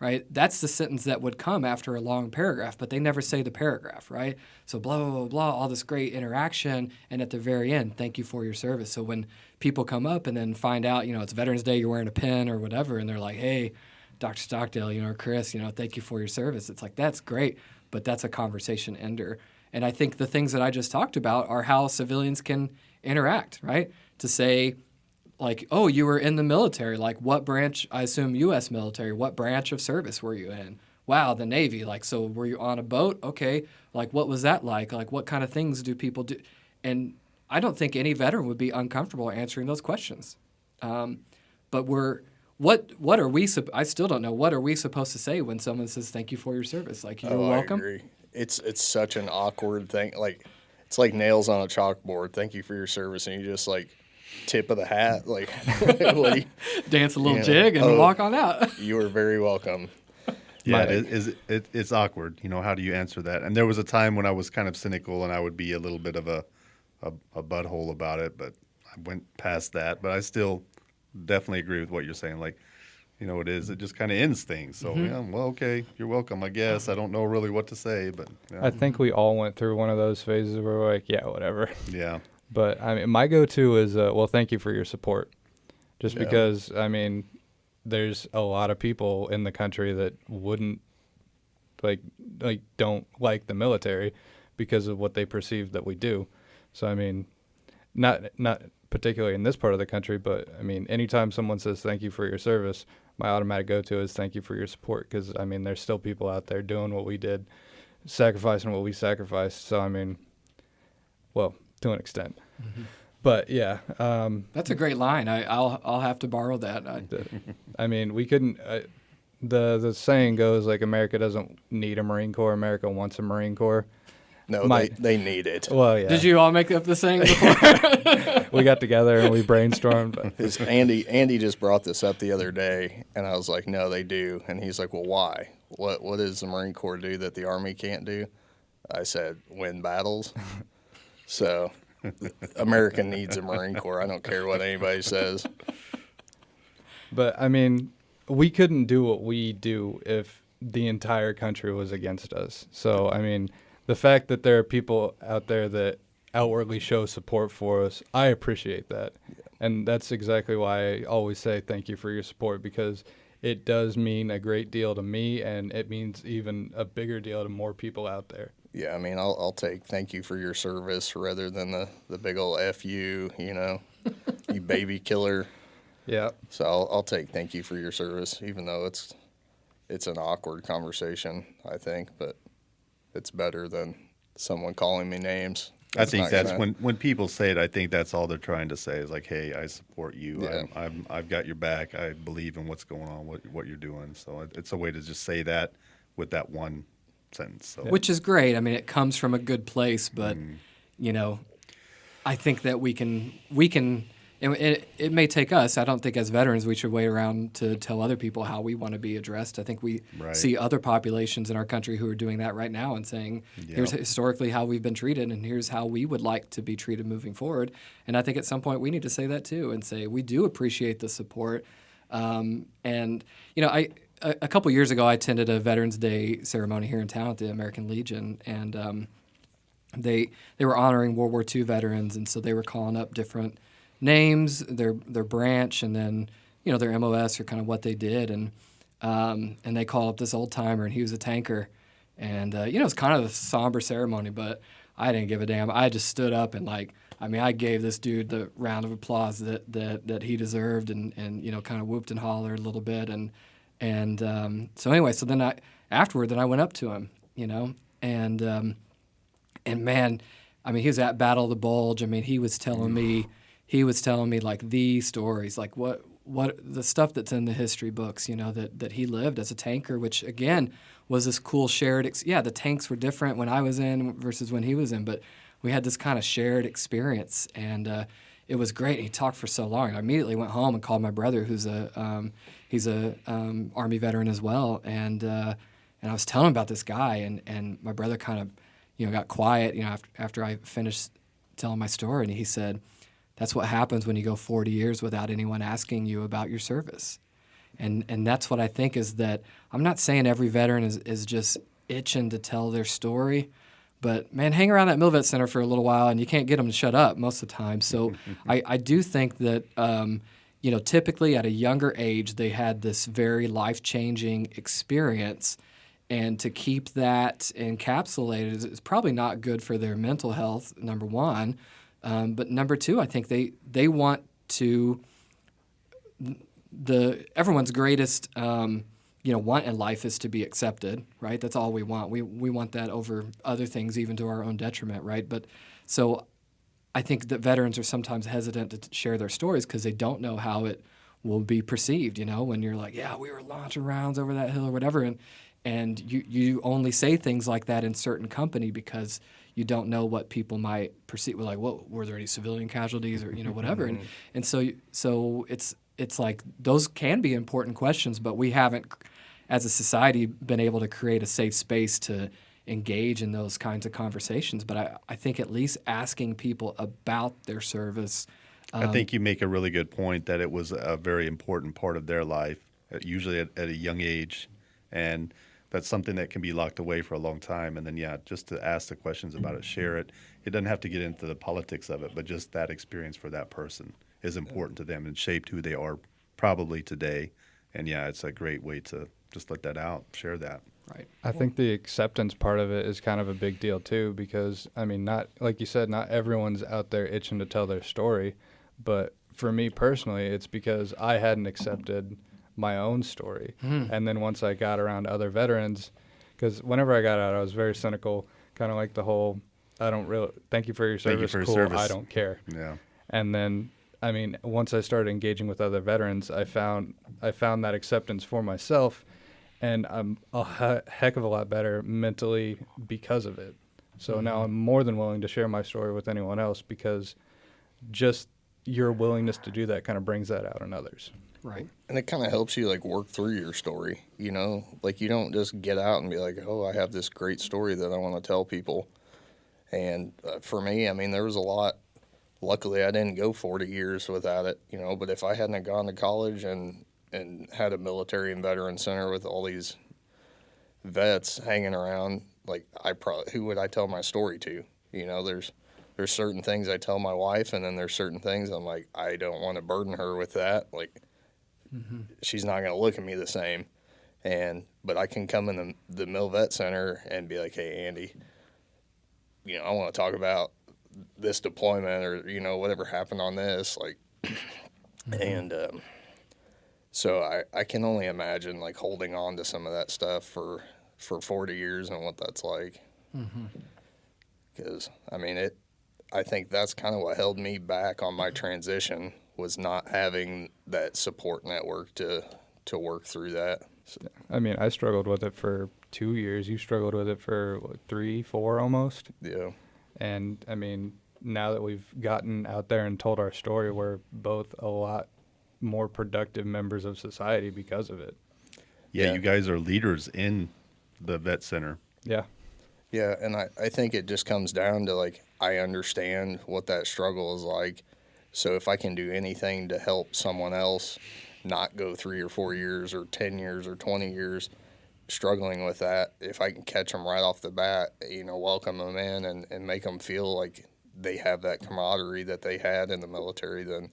right? That's the sentence that would come after a long paragraph, but they never say the paragraph, right? So blah, blah, blah, blah, all this great interaction. And at the very end, thank you for your service. So when people come up and then find out, it's Veterans Day, you're wearing a pin or whatever, and they're like, hey, Dr. Stockdale, or Chris, thank you for your service. It's like, that's great, but that's a conversation ender. And I think the things that I just talked about are how civilians can interact, right? To say, like, oh, you were in the military. Like, what branch? I assume U.S. military. What branch of service were you in? Wow, the Navy. Like, so were you on a boat? Okay. Like, what was that like? Like, what kind of things do people do? And I don't think any veteran would be uncomfortable answering those questions. But what are we? I still don't know. What are we supposed to say when someone says thank you for your service? Like, you're welcome. I agree. It's such an awkward thing. Like, it's like nails on a chalkboard. Thank you for your service, and you just like tip of the hat, like dance a little jig and walk on out. You are very welcome. Yeah, it's awkward. How do you answer that? And there was a time when I was kind of cynical, and I would be a little bit of a butthole about it, but I went past that. But I still definitely agree with what you're saying. Like, it just kind of ends things. So, well, okay, you're welcome, I guess. I don't know really what to say, but. Yeah. I think we all went through one of those phases where we're like, yeah, whatever. Yeah. But, my go-to is, well, thank you for your support. Just because, there's a lot of people in the country that wouldn't, don't like the military because of what they perceive that we do. So, not particularly in this part of the country, but, anytime someone says thank you for your service, my automatic go-to is thank you for your support because, there's still people out there doing what we did, sacrificing what we sacrificed. So, well, to an extent. Mm-hmm. But, yeah. That's a great line. I'll have to borrow that. We couldn't the saying goes, like, America doesn't need a Marine Corps. America wants a Marine Corps. No, they need it. Well, yeah. Did you all make up the saying before? We got together and we brainstormed. Andy just brought this up the other day, and I was like, no, they do. And he's like, well, why? What does the Marine Corps do that the Army can't do? I said, win battles. So America needs a Marine Corps. I don't care what anybody says. But, we couldn't do what we do if the entire country was against us. So, the fact that there are people out there that outwardly show support for us, I appreciate that. Yeah. And that's exactly why I always say thank you for your support, because it does mean a great deal to me, and it means even a bigger deal to more people out there. Yeah, I'll take thank you for your service rather than the big old F you, you baby killer. Yeah. So I'll take thank you for your service, even though it's an awkward conversation, I think, but it's better than someone calling me names. I think that's when people say it, I think that's all they're trying to say is like, hey, I support you. Yeah. I've got your back. I believe in what's going on, what you're doing. So it's a way to just say that with that one sentence. So. Which is great. It comes from a good place, but, I think that we can it may take us. I don't think as veterans we should wait around to tell other people how we want to be addressed. I think we see other populations in our country who are doing that right now and saying, here's historically how we've been treated and here's how we would like to be treated moving forward. And I think at some point we need to say that too and say we do appreciate the support. A couple years ago I attended a Veterans Day ceremony here in town at the American Legion, and they were honoring World War II veterans, and so they were calling up different names, their branch, and then their MOS or kind of what they did, and they called up this old timer, and he was a tanker, and it was kind of a somber ceremony, but I didn't give a damn. I just stood up and I gave this dude the round of applause that he deserved, and kind of whooped and hollered a little bit, and so then I went up to him, and man, he was at Battle of the Bulge. He was telling me like the stories, like what the stuff that's in the history books, that he lived as a tanker, which again was this cool shared. The tanks were different when I was in versus when he was in, but we had this kind of shared experience, and it was great. He talked for so long. I immediately went home and called my brother, who's he's a Army veteran as well, and I was telling him about this guy, and my brother kind of got quiet, after I finished telling my story, and he said, "That's what happens when you go 40 years without anyone asking you about your service." And that's what I think is that I'm not saying every veteran is just itching to tell their story, but man, hang around that Milvet Center for a little while and you can't get them to shut up most of the time. So I do think that, typically at a younger age, they had this very life-changing experience, and to keep that encapsulated is probably not good for their mental health, number one. But number two, I think they want to everyone's greatest want in life is to be accepted, right? That's all we want. We want that over other things, even to our own detriment, right? But so I think that veterans are sometimes hesitant to share their stories because they don't know how it will be perceived, when you're like, yeah, we were launching rounds over that hill or whatever, and you only say things like that in certain company because you don't know what people might perceive. Like, what were there any civilian casualties or whatever, and so it's like those can be important questions, but we haven't, as a society, been able to create a safe space to engage in those kinds of conversations. But I think at least asking people about their service. I think you make a really good point that it was a very important part of their life, usually at a young age, and that's something that can be locked away for a long time. And then, just to ask the questions about it, share it. It doesn't have to get into the politics of it, but just that experience for that person is important to them and shaped who they are probably today. And it's a great way to just let that out, share that. Right. I think the acceptance part of it is kind of a big deal too, because not like you said, not everyone's out there itching to tell their story, but for me personally, it's because I hadn't accepted my own story. And then once I got around other veterans, because whenever I got out, I was very cynical, kind of like the whole, I don't really, thank you for your service, Thank you for cool, your service. I don't care. Yeah. And then, once I started engaging with other veterans, I found that acceptance for myself, and I'm a heck of a lot better mentally because of it. So now I'm more than willing to share my story with anyone else, because just your willingness to do that kind of brings that out in others. Right. And it kind of helps you work through your story, like you don't just get out and be like, oh, I have this great story that I want to tell people. And for me, there was a lot. Luckily, I didn't go 40 years without it, but if I hadn't gone to college and had a military and veteran center with all these vets hanging around, who would I tell my story to? There's certain things I tell my wife, and then there's certain things I'm like, I don't want to burden her with that. She's not going to look at me the same. But I can come in the Mill Vet Center and be like, hey, Andy, I want to talk about this deployment or, whatever happened on this. And so I can only imagine, holding on to some of that stuff for 40 years and what that's like. Because, I think that's kind of what held me back on my transition, was not having that support network to work through that. So. I struggled with it for 2 years. You struggled with it for 3, 4 almost. Yeah. And now that we've gotten out there and told our story, we're both a lot more productive members of society because of it. Yeah, you guys are leaders in the vet center. Yeah. Yeah, and I think it just comes down to, I understand what that struggle is like. So if I can do anything to help someone else not go 3 or 4 years or 10 years or 20 years struggling with that, if I can catch them right off the bat, welcome them in and make them feel like they have that camaraderie that they had in the military, then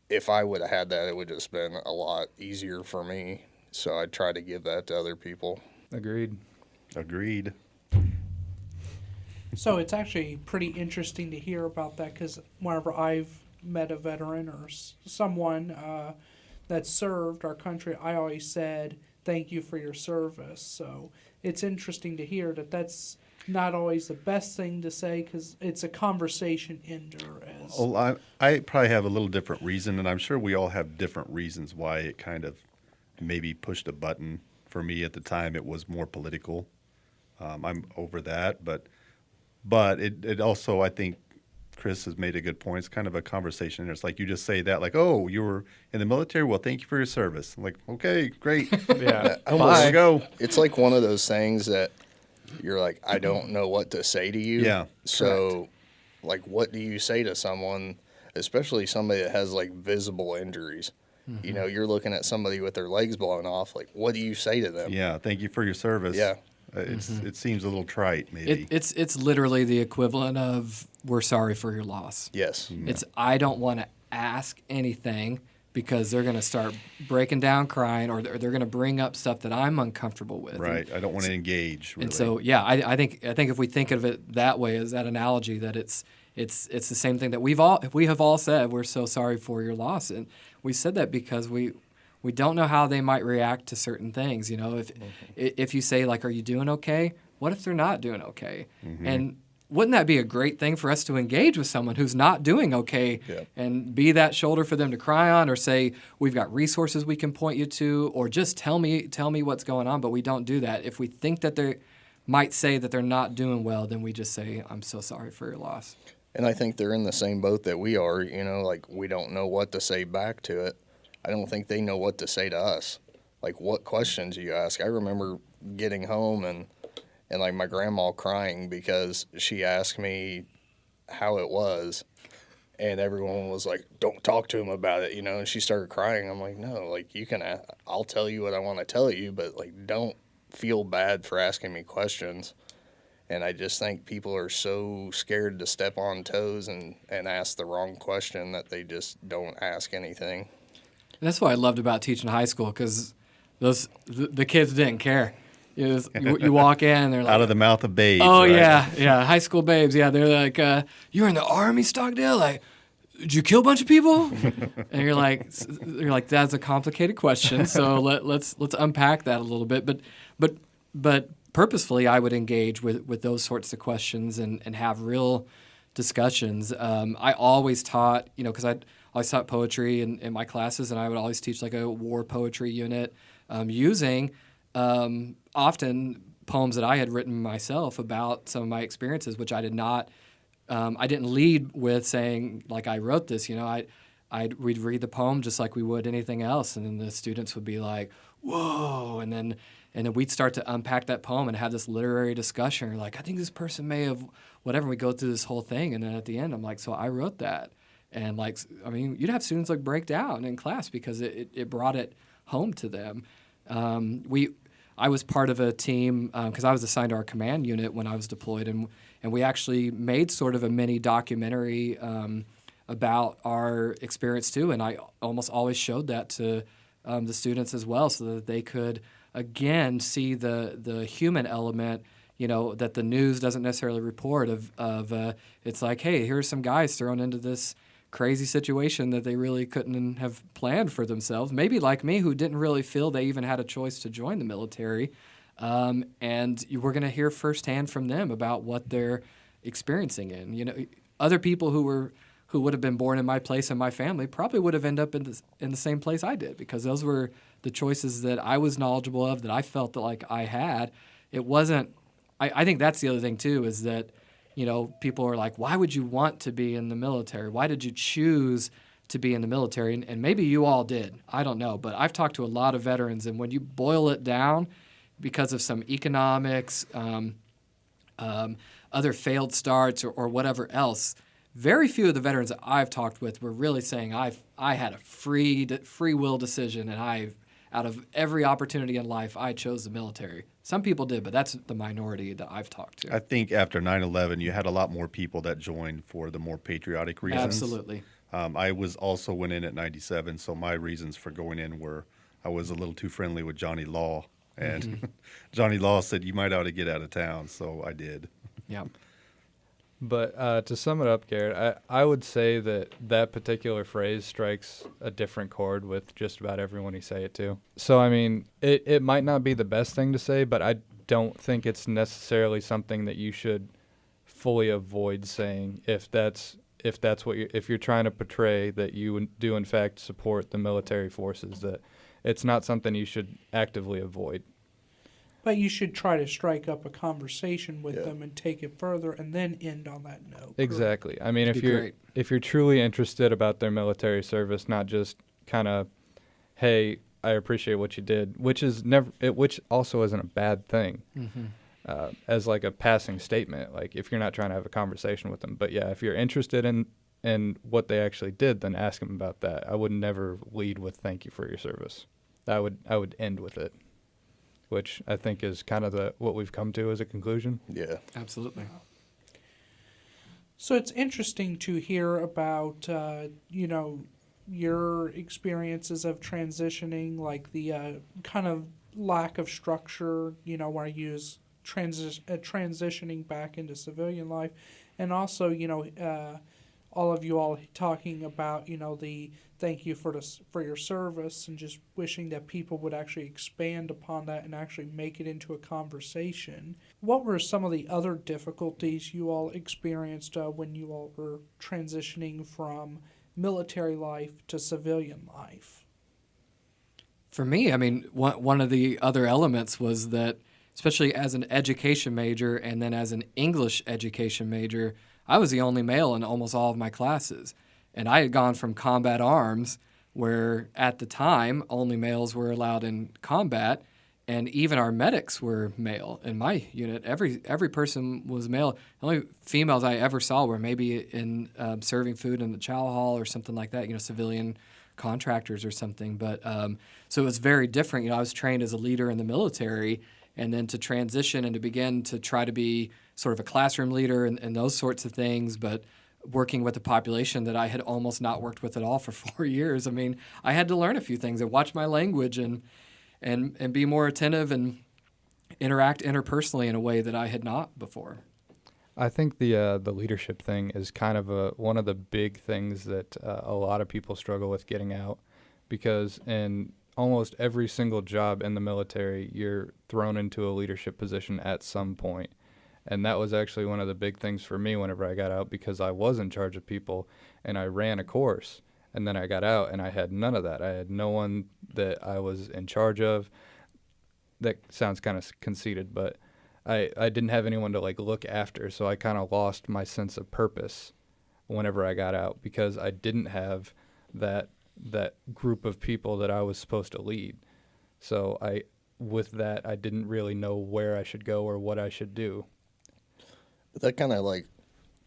if I would have had that, it would have just been a lot easier for me. So I try to give that to other people. Agreed. So it's actually pretty interesting to hear about that, because whenever I've met a veteran or someone that served our country, I always said, thank you for your service. So it's interesting to hear that that's not always the best thing to say, because it's a conversation ender. Well, I probably have a little different reason, and I'm sure we all have different reasons why it kind of maybe pushed a button. For me at the time, it was more political. I'm over that, but it also, I think Chris has made a good point. It's kind of a conversation. It's like you just say that, oh, you were in the military? Well, thank you for your service. I'm like, okay, great. Yeah. There we go. It's like one of those things that you're like, I don't know what to say to you. Yeah, So, like, what do you say to someone, especially somebody that has like visible injuries? You know, you're looking at somebody with their legs blown off. Like, what do you say to them? Yeah, thank you for your service. Yeah. It seems a little trite, maybe. It's literally the equivalent of we're sorry for your loss. Yes. It's I don't want to ask anything because they're going to start breaking down crying, or they're going to bring up stuff that I'm uncomfortable with. Right. I don't want to engage. Really. And so, yeah, I think if we think of it that way, as that analogy, that it's the same thing that we have all said. We're so sorry for your loss, and we said that because we don't know how they might react to certain things. You know, if you say like, "Are you doing okay?" What if they're not doing okay? And wouldn't that be a great thing for us to engage with someone who's not doing okay and be that shoulder for them to cry on, or say, we've got resources we can point you to, or just tell me what's going on, but we don't do that. If we think that they might say that they're not doing well, then we just say, I'm so sorry for your loss. And I think they're in the same boat that we are, you know, like we don't know what to say back to it. I don't think they know what to say to us. Like, what questions do you ask? I remember getting home and like my grandma crying because she asked me how it was, and everyone was like, don't talk to him about it, you know, and she started crying. I'm like, no, like, you can I'll tell you what I want to tell you, but like, don't feel bad for asking me questions. And I just think people are so scared to step on toes and ask the wrong question that they just don't ask anything. And that's what I loved about teaching high school, because the kids didn't care. You walk in, they're like, out of the mouth of babes. oh, right? yeah, high school babes. Yeah, they're like, you're in the Army, Stockdale? Like, did you kill a bunch of people? And you're like, that's a complicated question. So let's unpack that a little bit. But purposefully, I would engage with those sorts of questions and have real discussions. I always taught, you know, because I always taught poetry in my classes, and I would always teach like a war poetry unit using often poems that I had written myself about some of my experiences, which I did not. I didn't lead with saying like I wrote this. You know, we'd read the poem just like we would anything else, and then the students would be like, "Whoa!" And then we'd start to unpack that poem and have this literary discussion. We're like, I think this person may have whatever. We go through this whole thing, and then at the end, I'm like, so I wrote that. And like, I mean, you'd have students like break down in class because it brought it home to them. I was part of a team because I was assigned to our command unit when I was deployed, and we actually made sort of a mini documentary about our experience too. And I almost always showed that to the students as well, so that they could again see the human element, you know, that the news doesn't necessarily report of it's like, hey, here's some guys thrown into this crazy situation that they really couldn't have planned for themselves. Maybe like me, who didn't really feel they even had a choice to join the military. And we're going to hear firsthand from them about what they're experiencing. And, you know, other people who would have been born in my place and my family probably would have ended up in the same place I did, because those were the choices that I was knowledgeable of, that I felt that like I had. It wasn't. I think that's the other thing too, is that, you know, people are like, why would you want to be in the military? Why did you choose to be in the military? And maybe you all did. I don't know. But I've talked to a lot of veterans, and when you boil it down, because of some economics, other failed starts, or whatever else, very few of the veterans that I've talked with were really saying I had a free will decision, and out of every opportunity in life, I chose the military. Some people did, but that's the minority that I've talked to. I think after 9/11, you had a lot more people that joined for the more patriotic reasons. Absolutely. I went in at 97, so my reasons for going in were I was a little too friendly with Johnny Law, and Johnny Law said, you might ought to get out of town, so I did. Yeah. But to sum it up, Garrett, I would say that particular phrase strikes a different chord with just about everyone you say it to. So, I mean, it might not be the best thing to say, but I don't think it's necessarily something that you should fully avoid saying if you're trying to portray that you do in fact support the military forces, that it's not something you should actively avoid. But you should try to strike up a conversation with them and take it further, and then end on that note. Exactly. I mean, That'd if you're truly interested about their military service, not just kind of, hey, I appreciate what you did, which also isn't a bad thing. as like a passing statement, like if you're not trying to have a conversation with them. But yeah, if you're interested in what they actually did, then ask them about that. I would never lead with "thank you for your service." I would end with it, which I think is kind of what we've come to as a conclusion. Yeah. Absolutely. So it's interesting to hear about, your experiences of transitioning, like the kind of lack of structure, where you use transitioning back into civilian life, and also, all of you all talking about, the thank you for your service, and just wishing that people would actually expand upon that and actually make it into a conversation. What were some of the other difficulties you all experienced when you all were transitioning from military life to civilian life? For me, I mean, one of the other elements was that, especially as an education major and then as an English education major, I was the only male in almost all of my classes. And I had gone from combat arms, where at the time only males were allowed in combat, and even our medics were male. In my unit, every person was male. The only females I ever saw were maybe in serving food in the chow hall or something like that, civilian contractors or something. But so it was very different. I was trained as a leader in the military, and then to transition and to begin to try to be sort of a classroom leader and those sorts of things, but working with a population that I had almost not worked with at all for 4 years. I mean, I had to learn a few things and watch my language and be more attentive and interact interpersonally in a way that I had not before. I think the leadership thing is kind of one of the big things that a lot of people struggle with getting out, because in almost every single job in the military, you're thrown into a leadership position at some point. And that was actually one of the big things for me whenever I got out, because I was in charge of people and I ran a course. And then I got out and I had none of that. I had no one that I was in charge of. That sounds kind of conceited, but I didn't have anyone to look after. So I kind of lost my sense of purpose whenever I got out, because I didn't have that group of people that I was supposed to lead. So with that, I didn't really know where I should go or what I should do. But that kind of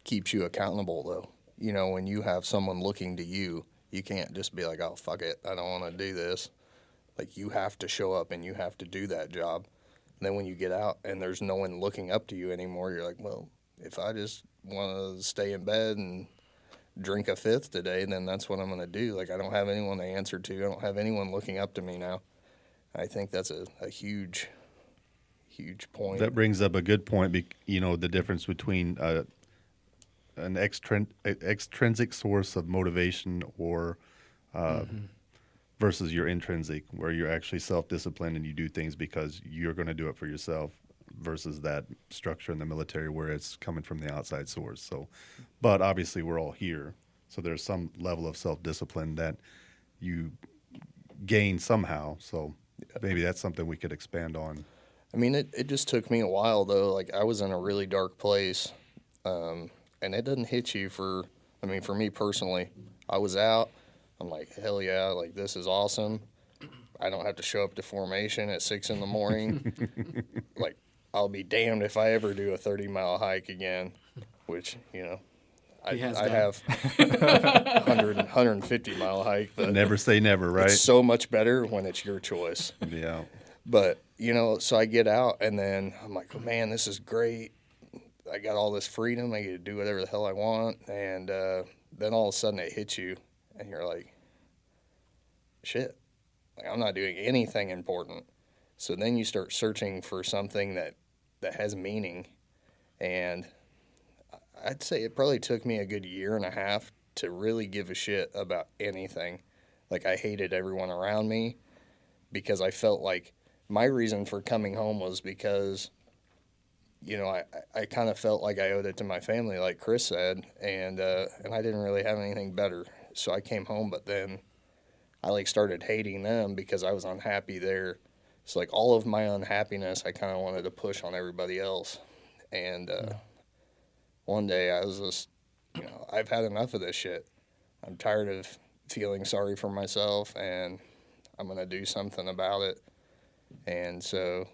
keeps you accountable, though. When you have someone looking to you, you can't just be like, oh, fuck it, I don't want to do this. You have to show up and you have to do that job. And then when you get out and there's no one looking up to you anymore, you're like, well, if I just want to stay in bed and drink a fifth today, then that's what I'm going to do. I don't have anyone to answer to. I don't have anyone looking up to me now. I think that's a huge point. That brings up a good point, the difference between an extrinsic source of motivation or versus your intrinsic, where you're actually self-disciplined and you do things because you're going to do it for yourself, versus that structure in the military where it's coming from the outside source. So, but obviously we're all here, so there's some level of self-discipline that you gain somehow. So maybe that's something we could expand on. I mean, it just took me a while, though. I was in a really dark place, and it doesn't hit you for me personally. I was out. I'm like, hell yeah, this is awesome. I don't have to show up to formation at 6 in the morning. I'll be damned if I ever do a 30-mile hike again, which, I have 150-mile hike. But never say never, right? It's so much better when it's your choice. Yeah. But, so I get out, and then I'm like, oh, man, this is great. I got all this freedom. I get to do whatever the hell I want. And then all of a sudden it hits you, and you're like, shit, I'm not doing anything important. So then you start searching for something that has meaning. And I'd say it probably took me a good year and a half to really give a shit about anything. I hated everyone around me, because I felt like my reason for coming home was because, I kind of felt like I owed it to my family, like Chris said, and I didn't really have anything better. So I came home, but then I started hating them because I was unhappy there. So all of my unhappiness, I kind of wanted to push on everybody else. And one day I was just, I've had enough of this shit. I'm tired of feeling sorry for myself, and I'm going to do something about it. And so,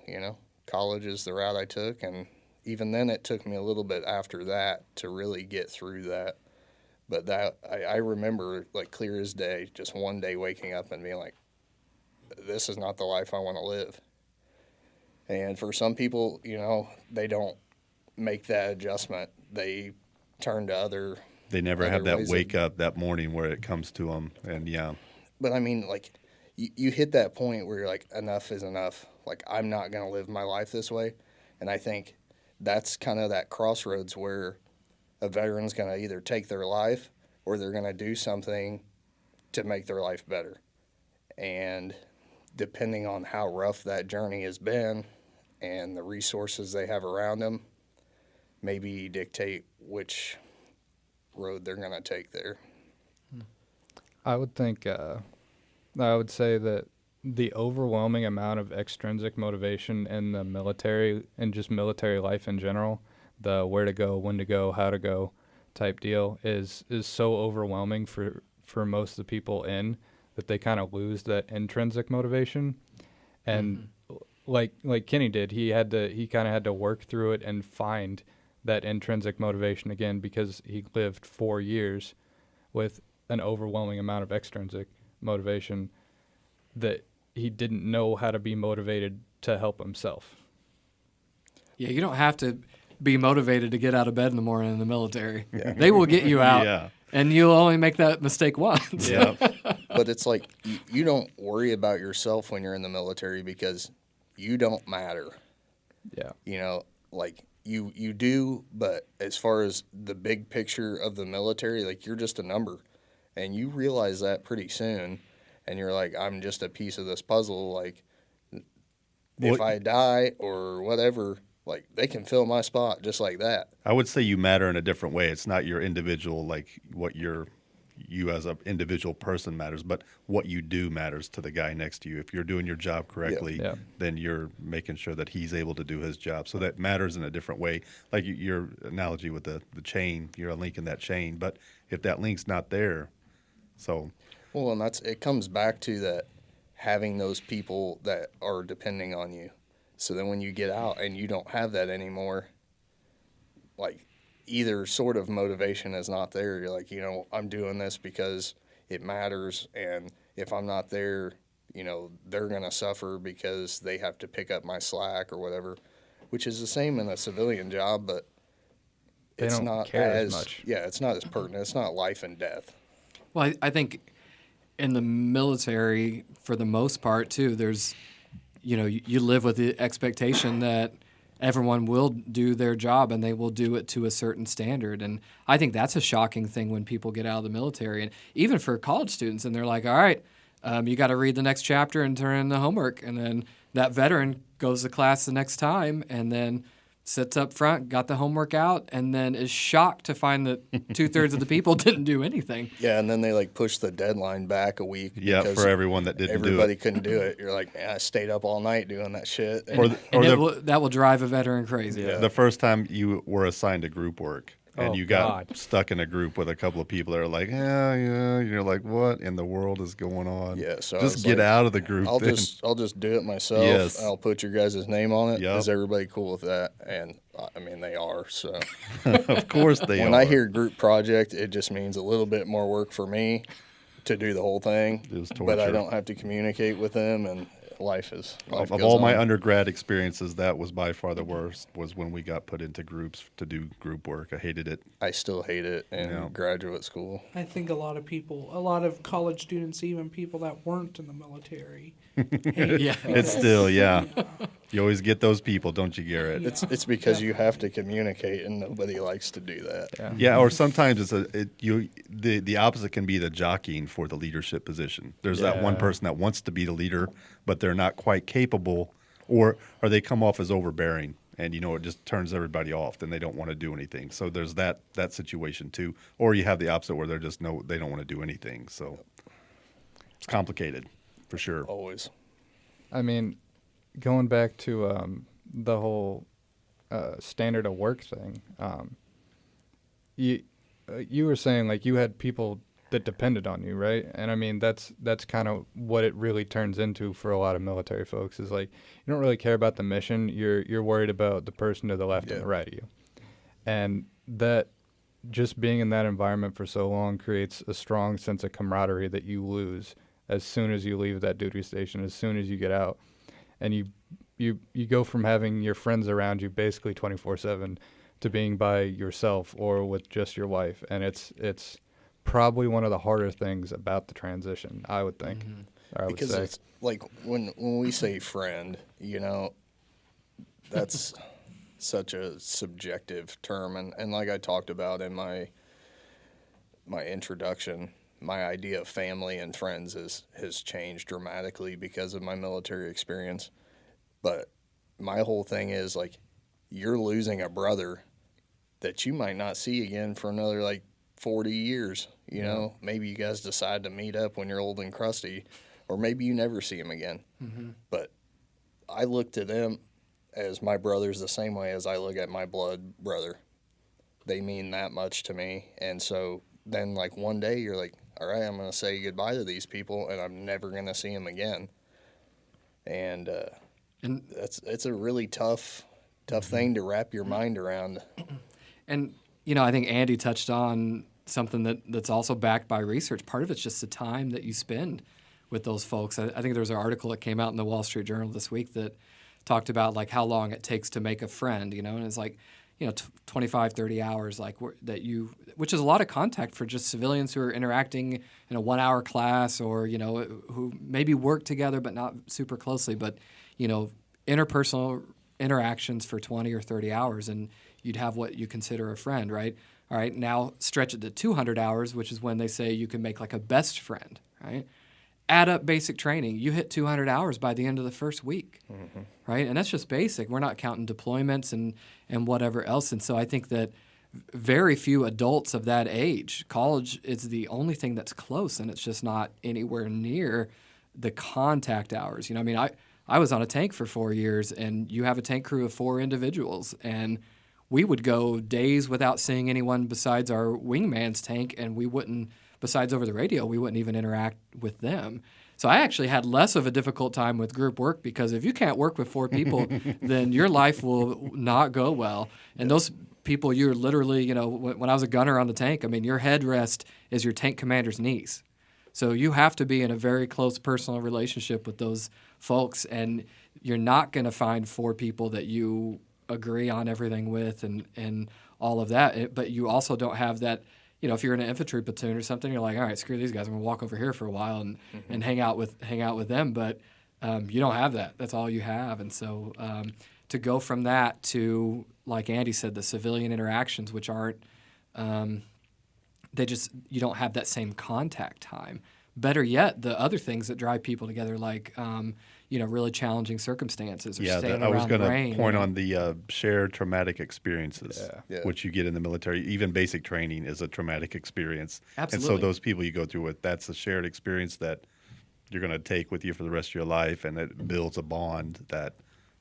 college is the route I took, and even then it took me a little bit after that to really get through that. But that I remember like clear as day, just one day waking up and being like, this is not the life I want to live. And for some people, you know, they don't make that adjustment. They turn to other. They never have other that ways wake up that morning where it comes to them. And yeah, But I mean, like, you hit that point where you're like, enough is enough. Like, I'm not going to live my life this way. And I think that's kind of that crossroads where a veteran's going to either take their life or they're going to do something to make their life better. And depending on how rough that journey has been and the resources they have around them, maybe dictate which road they're going to take there. I would think, I would say that the overwhelming amount of extrinsic motivation in the military and just military life in general, the where to go, when to go, how to go type deal is so overwhelming for most of the people in that they kind of lose that intrinsic motivation. And like Kenny did, he kind of had to work through it and find that intrinsic motivation again because he lived 4 years with an overwhelming amount of extrinsic motivation that he didn't know how to be motivated to help himself. Yeah, you don't have to be motivated to get out of bed in the morning in the military. Yeah. They will get you out, Yeah. and you'll only make that mistake once. Yeah. But it's like you don't worry about yourself when you're in the military because you don't matter. Yeah. You know, like you do, but as far as the big picture of the military, like you're just a number. And you realize that pretty soon, and you're like, I'm just a piece of this puzzle. Like, if I die or whatever, like, they can fill my spot just like that. I would say you matter in a different way. It's not your individual, like what you as an individual person matters, but what you do matters to the guy next to you. If you're doing your job correctly, Yeah. then you're making sure that he's able to do his job. So that matters in a different way. Like your analogy with the chain, you're a link in that chain. But if that link's not there, so. Well, and it comes back to that having those people that are depending on you. So then when you get out and you don't have that anymore, like either sort of motivation is not there. You're like, you know, I'm doing this because it matters. And if I'm not there, you know, they're going to suffer because they have to pick up my slack or whatever, which is the same in a civilian job, but They it's don't not care as much. Yeah, it's not as pertinent. It's not life and death. Well, I think in the military, for the most part, too, there's, you know, you live with the expectation that everyone will do their job and they will do it to a certain standard. And I think that's a shocking thing when people get out of the military. And even for college students, and they're like, all right, you got to read the next chapter and turn in the homework. And then that veteran goes to class the next time and then sits up front, got the homework out, and then is shocked to find that 2/3 of the people didn't do anything. Yeah, and then they like push the deadline back a week. Yeah, because for everyone that didn't do everybody it. couldn't do it. You're like, man, I stayed up all night doing that shit. And that will drive a veteran crazy. Yeah. The first time you were assigned to group work and Oh, you got God. stuck in a group with a couple of people that are like, yeah, you're like, what in the world is going on? Yeah, so I just was get like, out of the group. I'll then. just do it myself. Yes. I'll put your guys' name on it. Yep. Is everybody cool with that? And I mean, they are. So Of course they when are. I hear group project, it just means a little bit more work for me to do the whole thing. It was But I torture. don't have to communicate with them, and life Of goes all my on. undergrad experiences, that was by far the worst, was when we got put into groups to do group work. I hated it. I still hate it in Yeah. graduate school. I think a lot of college students, even people that weren't in the military, hate Yeah. It's still, yeah. You always get those people, don't you, Garrett? Yeah. It's because you have to communicate, and nobody likes to do that. Yeah. Yeah, or sometimes the opposite can be the jockeying for the leadership position. There's that one Yeah. person that wants to be the leader, but they're not quite capable, or they come off as overbearing, and it just turns everybody off. Then they don't want to do anything. So there's that situation too. Or you have the opposite where they don't want to do anything. So it's complicated, for sure. Always. I mean, going back to the whole standard of work thing, you were saying like you had people that depended on you, right? And I mean, that's kind of what it really turns into for a lot of military folks is like, you don't really care about the mission. You're worried about the person to the left and the right of you. And that just being in that environment for so long creates a strong sense of camaraderie that you lose as soon as you leave that duty station, as soon as you get out. And you go from having your friends around you basically 24/7 to being by yourself or with just your wife. And it's probably one of the harder things about the transition, I would think. Or I would Because say. it's like when we say friend, you know, that's such a subjective term, and like I talked about in my introduction, my idea of family and friends has changed dramatically because of my military experience. But my whole thing is like, you're losing a brother that you might not see again for another like 40 years. You know, maybe you guys decide to meet up when you're old and crusty, or maybe you never see him again. But I look to them as my brothers the same way as I look at my blood brother. They mean that much to me. And so then like one day you're like, all right, I'm going to say goodbye to these people and I'm never going to see them again. And it's a really tough thing to wrap your mind around. And, you know, I think Andy touched on something that's also backed by research. Part of it's just the time that you spend with those folks. I think there was an article that came out in the Wall Street Journal this week that talked about like how long it takes to make a friend, you know, and it's like, you know, 25, 30 hours, like which is a lot of contact for just civilians who are interacting in a 1 hour class or, you know, who maybe work together but not super closely, but, you know, interpersonal interactions for 20 or 30 hours and you'd have what you consider a friend, right? All right, now stretch it to 200 hours, which is when they say you can make like a best friend, right? Add up basic training. You hit 200 hours by the end of the first week, right? And that's just basic. We're not counting deployments and whatever else. And so I think that very few adults of that age, college is the only thing that's close, and it's just not anywhere near the contact hours. You know, I mean, I was on a tank for 4 years, and you have a tank crew of 4 individuals, and we would go days without seeing anyone besides our wingman's tank, and we wouldn't, besides over the radio, we wouldn't even interact with them. So I actually had less of a difficult time with group work because if you can't work with 4 people, then your life will not go well. And those people, you're literally, you know, when I was a gunner on the tank, I mean, your headrest is your tank commander's knees. So you have to be in a very close personal relationship with those folks, and you're not going to find 4 people that you agree on everything with and all of that. But you also don't have that, you know, if you're in an infantry platoon or something, you're like, all right, screw these guys. I'm going to walk over here for a while and hang out with them. But you don't have that. That's all you have. And so to go from that to, like Andy said, the civilian interactions, which aren't, you don't have that same contact time. Better yet, the other things that drive people together, like, you know, really challenging circumstances or staying I was around going rain. to point on the shared traumatic experiences, Yeah. which you get in the military. Even basic training is a traumatic experience. Absolutely. And so those people you go through with, that's a shared experience that you're going to take with you for the rest of your life, and it builds a bond that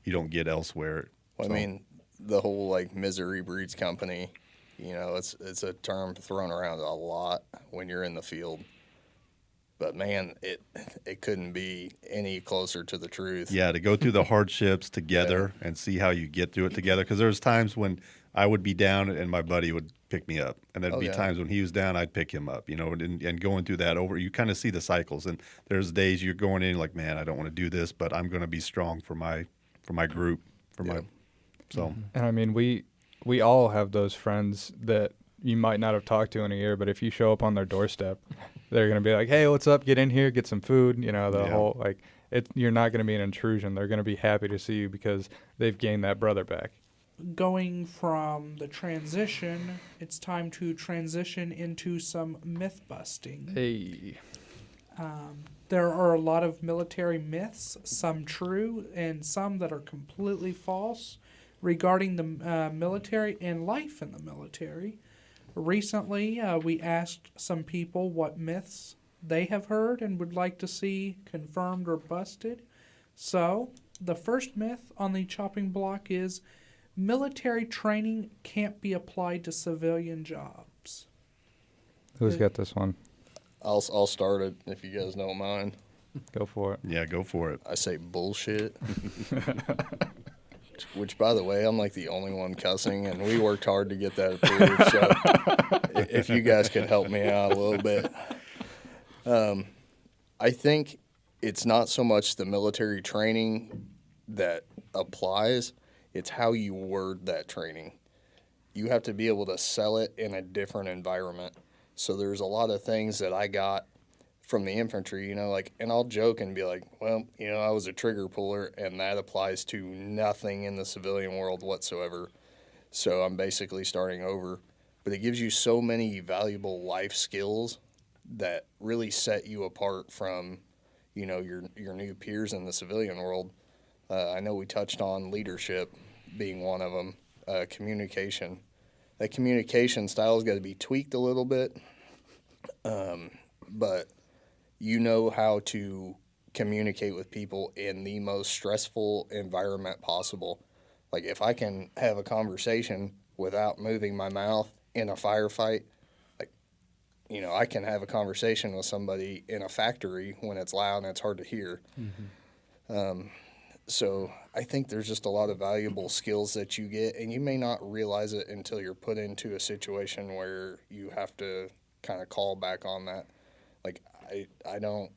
you don't get elsewhere. Well, I mean, the whole like misery breeds company, you know, it's a term thrown around a lot when you're in the field. But man, it couldn't be any closer to the truth. Yeah, to go through the hardships together and see how you get through it together. Because there's times when I would be down and my buddy would pick me up, and there'd be times when he was down, I'd pick him up. You know, and going through that over, you kind of see the cycles. And there's days you're going in like, man, I don't want to do this, but I'm going to be strong for my group, my. So. And I mean, we all have those friends that you might not have talked to in a year, but if you show up on their doorstep, they're going to be like, hey, what's up? Get in here, get some food. You know, the whole, like, you're not going to be an intrusion. They're going to be happy to see you because they've gained that brother back. Going from the transition, it's time to transition into some myth busting. Hey. There are a lot of military myths, some true and some that are completely false, regarding the military and life in the military. Recently, we asked some people what myths they have heard and would like to see confirmed or busted. So, the first myth on the chopping block is military training can't be applied to civilian jobs. Who's got this one? I'll start it if you guys don't mind. Go for it. Yeah, go for it. I say bullshit. Which, by the way, I'm like the only one cussing, and we worked hard to get that approved. So if you guys could help me out a little bit. I think it's not so much the military training that applies, it's how you word that training. You have to be able to sell it in a different environment. So there's a lot of things that I got from the infantry, you know, like, and I'll joke and be like, well, you know, I was a trigger puller, and that applies to nothing in the civilian world whatsoever. So I'm basically starting over. But it gives you so many valuable life skills that really set you apart from, you know, your new peers in the civilian world. I know we touched on leadership being one of them, communication. That communication style has got to be tweaked a little bit, but you know how to communicate with people in the most stressful environment possible. Like, if I can have a conversation without moving my mouth in a firefight, like, you know, I can have a conversation with somebody in a factory when it's loud and it's hard to hear. Mm-hmm. So I think there's just a lot of valuable skills that you get, and you may not realize it until you're put into a situation where you have to kind of call back on that. Like, I don't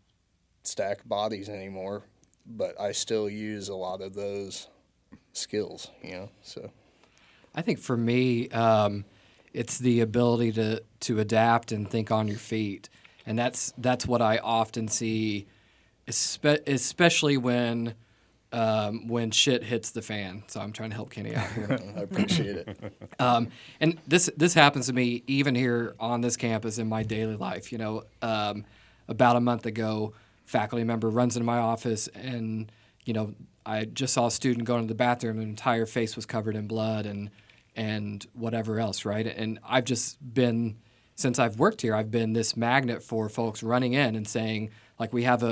stack bodies anymore, but I still use a lot of those skills, you know, so. I think for me, it's the ability to adapt and think on your feet, and that's what I often see, especially when shit hits the fan. So I'm trying to help Kenny out here. I appreciate it. And this happens to me even here on this campus in my daily life. You know, about a month ago, faculty member runs into my office, and you know, I just saw a student go into the bathroom, and entire face was covered in blood and whatever else, right? And I've just been, since I've worked here, I've been this magnet for folks running in and saying, like, we have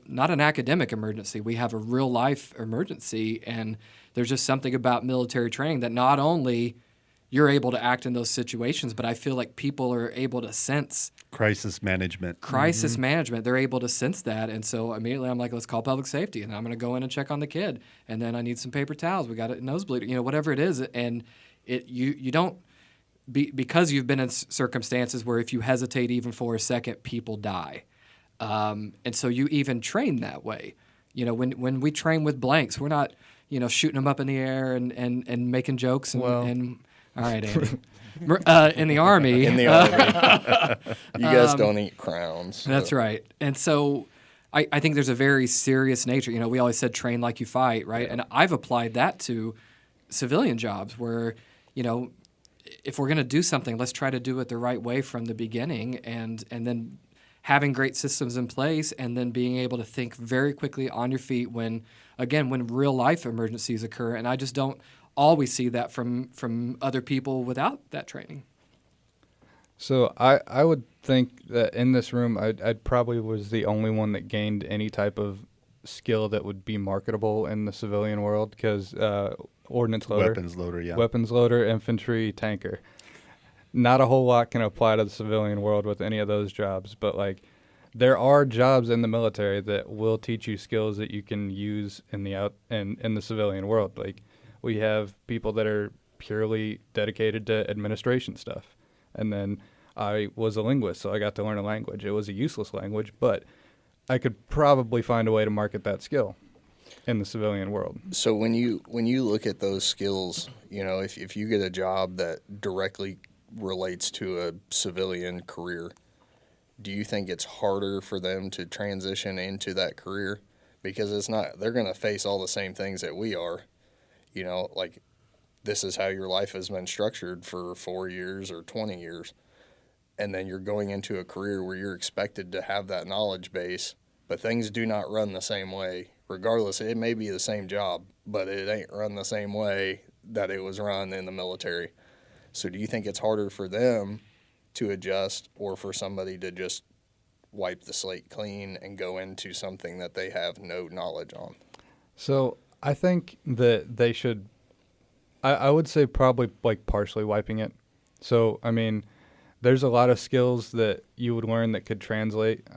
not an academic emergency, we have a real life emergency, and there's just something about military training that not only you're able to act in those situations, but I feel like people are able to sense Crisis management. Management. They're able to sense that, and so immediately I'm like, let's call public safety, and I'm going to go in and check on the kid, and then I need some paper towels. We got a nosebleed, you know, whatever it is, and you don't. Because you've been in circumstances where if you hesitate even for a second, people die. And so you even train that way. You know, when we train with blanks, we're not, you know, shooting them up in the air and making jokes. And all right, Andy. In the Army. In the Army. You guys don't eat crowns. So. That's right. And so I think there's a very serious nature. You know, we always said train like you fight, right? Yeah. And I've applied that to civilian jobs where, you know, if we're going to do something, let's try to do it the right way from the beginning, and then having great systems in place, and then being able to think very quickly on your feet when real life emergencies occur. And I just don't always see that from other people without that training. So I would think that in this room, I'd probably was the only one that gained any type of skill that would be marketable in the civilian world, because ordnance loader, weapons loader, infantry, tanker. Not a whole lot can apply to the civilian world with any of those jobs, but like there are jobs in the military that will teach you skills that you can use in the civilian world. Like we have people that are purely dedicated to administration stuff. And then I was a linguist, so I got to learn a language. It was a useless language, but I could probably find a way to market that skill in the civilian world. So when you look at those skills, you know, if you get a job that directly relates to a civilian career, do you think it's harder for them to transition into that career? Because it's not, they're going to face all the same things that we are. You know, like this is how your life has been structured for 4 years or 20 years. And then you're going into a career where you're expected to have that knowledge base, but things do not run the same way. Regardless, it may be the same job, but it ain't run the same way that it was run in the military. So do you think it's harder for them to adjust, or for somebody to just wipe the slate clean and go into something that they have no knowledge on? So I think that they should, I would say probably like partially wiping it. So, I mean, there's a lot of skills that you would learn that could translate.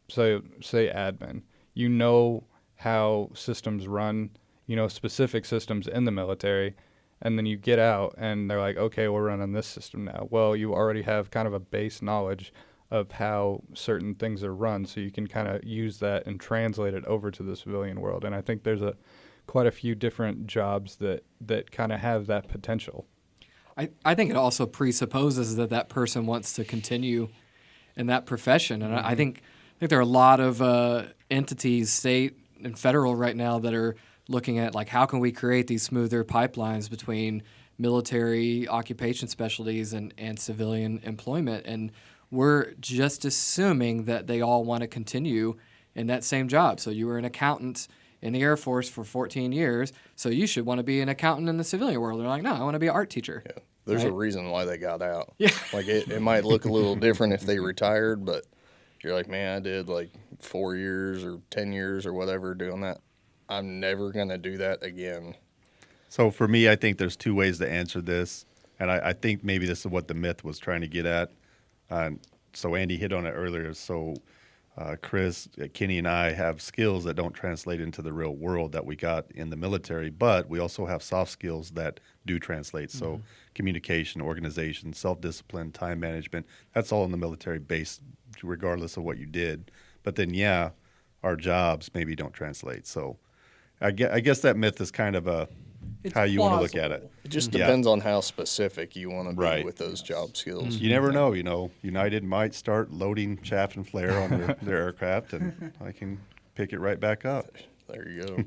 So say admin, you know how systems run, you know specific systems in the military, and then you get out and they're like, okay, we're running this system now. Well, you already have kind of a base knowledge of how certain things are run, so you can kind of use that and translate it over to the civilian world. And I think there's quite a few different jobs that kind of have that potential. I think it also presupposes that person wants to continue in that profession. And I think there are a lot of entities, state and federal right now, that are looking at, like, how can we create these smoother pipelines between military occupation specialties and civilian employment. And we're just assuming that they all want to continue in that same job. So you were an accountant in the Air Force for 14 years, so you should want to be an accountant in the civilian world. They're like, no, I want to be an art teacher. Yeah. There's right? a reason why they got out. Yeah. Like it might look a little different if they retired, but you're like, man, I did like 4 years or 10 years or whatever doing that. I'm never going to do that again. So for me, I think there's two ways to answer this, and I think maybe this is what the myth was trying to get at. So Andy hit on it earlier. So Chris, Kenny, and I have skills that don't translate into the real world that we got in the military, but we also have soft skills that do translate. So communication, organization, self-discipline, time management, that's all in the military base, regardless of what you did. But then, yeah, our jobs maybe don't translate. So I guess that myth is kind of It's how you want to look plausible. at it. It just Yeah. depends on how specific you want to be Right. with those job skills. You never know, United might start loading chaff and flare on their aircraft, and I can pick it right back up. There you go.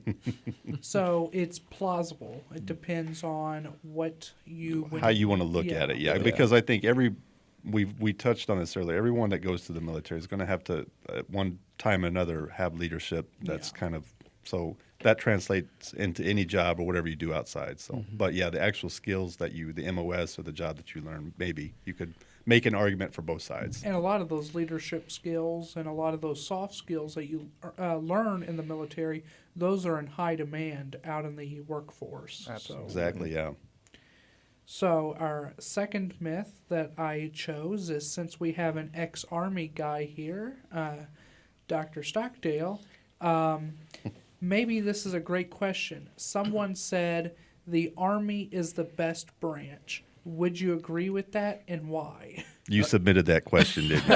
So it's plausible. It depends on what you How you want to look at it, yeah. Because I think we touched on this earlier. Everyone that goes to the military is going to have to, at one time or another, have leadership. That's kind of so that translates into any job or whatever you do outside. So, but yeah, the actual skills that the MOS or the job that you learn, maybe you could make an argument for both sides. And a lot of those leadership skills and a lot of those soft skills that you learn in the military, those are in high demand out in the workforce. Absolutely. Exactly, yeah. So our second myth that I chose is, since we have an ex-Army guy here, Dr. Stockdale, maybe this is a great question. Someone said the Army is the best branch. Would you agree with that, and why? You submitted that question, didn't you?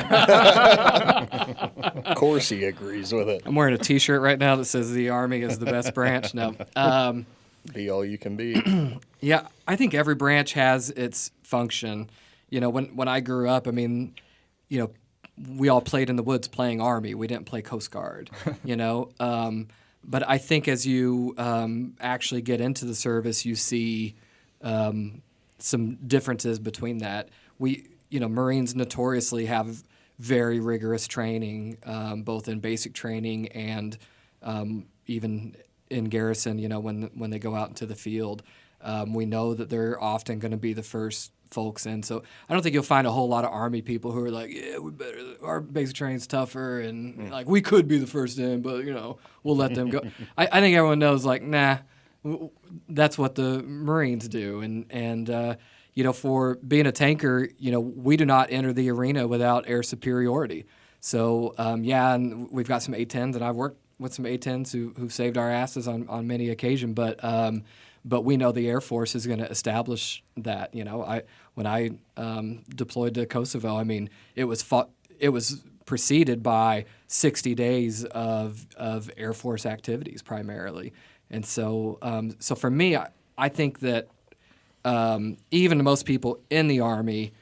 Of course he agrees with it. I'm wearing a T-shirt right now that says the Army is the best branch. No. Be all you can be. Yeah, I think every branch has its function. When I grew up, we all played in the woods playing Army. We didn't play Coast Guard, But I think as you actually get into the service, you see some differences between that. Marines notoriously have very rigorous training, both in basic training and even in garrison. When they go out into the field, we know that they're often going to be the first folks in. So I don't think you'll find a whole lot of Army people who are like, yeah, we better. Our basic training's tougher, and like we could be the first in, but we'll let them go. I think everyone knows, like, nah, that's what the Marines do, and for being a tanker, we do not enter the arena without air superiority. So and we've got some A-10s, and I've worked with some A-10s who've saved our asses on many occasions, but we know the Air Force is going to establish that. When I deployed to Kosovo, it was preceded by 60 days of Air Force activities primarily, and so for me, I think that even most people in the Army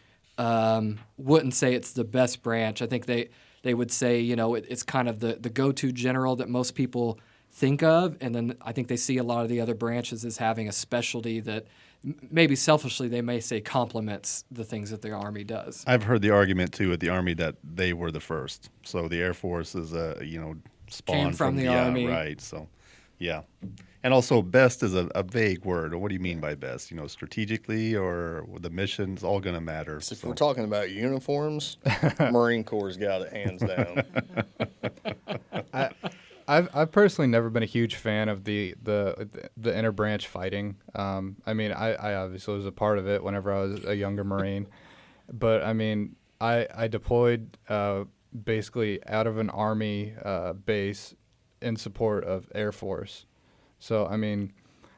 wouldn't say it's the best branch. I think they would say it's kind of the go-to general that most people think of, and then I think they see a lot of the other branches as having a specialty that maybe selfishly they may say complements the things that the Army does. I've heard the argument too at the Army that they were the first. So the Air Force is spawned Came from the Army. Right. So yeah. And also best is a vague word. What do you mean by best? Strategically or the mission's all going to matter. So if we're talking about uniforms, Marine Corps got it hands down. I've personally never been a huge fan of the interbranch fighting. I obviously was a part of it whenever I was a younger Marine, but I mean, I deployed basically out of an Army base in support of Air Force. So, I mean,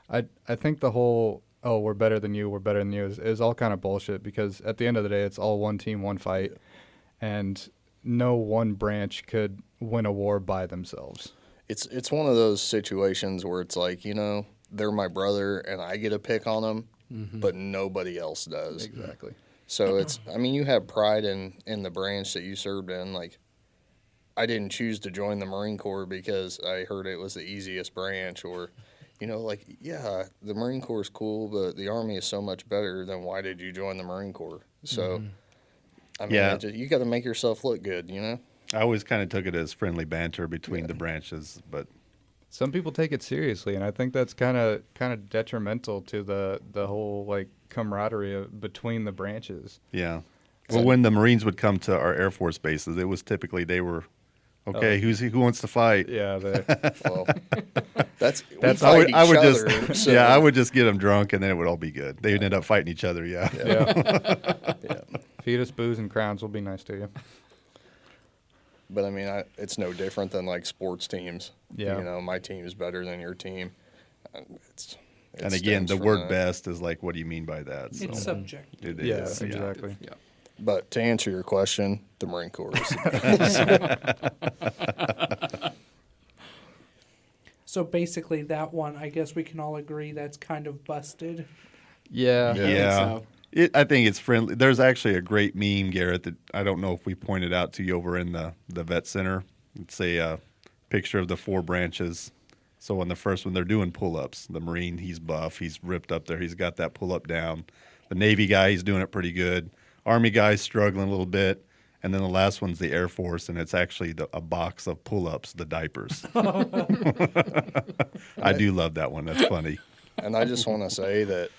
I think the whole, oh, we're better than you is all kind of bullshit, because at the end of the day, it's all one team, one fight, and no one branch could win a war by themselves. It's one of those situations where it's like, they're my brother and I get a pick on them, but nobody else does. Exactly. So you have pride in the branch that you served in. Like, I didn't choose to join the Marine Corps because I heard it was the easiest branch, or, the Marine Corps is cool, but the Army is so much better. Then why did you join the Marine Corps? So, you got to make yourself look good, I always kind of took it as friendly banter between the branches, but some people take it seriously, and I think that's kind of detrimental to the whole like camaraderie between the branches. yeah. Well, when the Marines would come to our Air Force bases, it was typically they were, okay, who wants to fight? Yeah, well, that's I would other, just so. I would just get them drunk, and then it would all be good. They would end up fighting each other. Yeah. Yeah. Feed us booze and crowns. We'll be nice to you. But it's no different than like sports teams. Yeah. My team is better than your team. And again, the word best is like, what do you mean by that? So It's subjective. it Yeah, is, exactly. Yeah. But to answer your question, the Marine Corps is So basically, that one, I guess we can all agree that's kind of busted. Yeah. Yeah. so. I think it's friendly. There's actually a great meme, Garrett, that I don't know if we pointed out to you over in the vet center. It's a picture of the 4 branches. So on the first one, they're doing pull-ups. The Marine, he's buff. He's ripped up there. He's got that pull-up down. The Navy guy, he's doing it pretty good. Army guy's struggling a little bit. And then the last one's the Air Force, and it's actually a box of pull-ups, the diapers. I do love that one. That's funny. And I just want to say that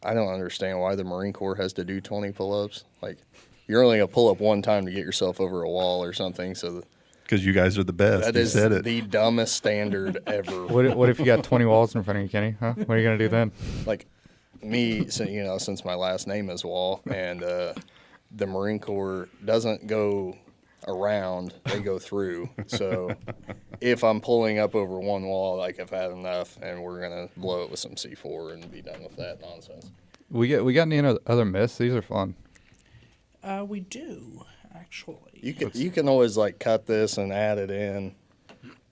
I don't understand why the Marine Corps has to do 20 pull-ups. Like, you're only going to pull up one time to get yourself over a wall or something. So Because you guys are the best. that You is said it. the dumbest standard ever. What if you got 20 walls in front of you, Kenny? Huh? What are you gonna do then? Like me, since my last name is Wall, and the Marine Corps doesn't go around, they go through. So if I'm pulling up over one wall, like I've had enough, and we're gonna blow it with some C4 and be done with that nonsense. We got any other myths? These are fun. We do, actually. You can always like cut this and add it in.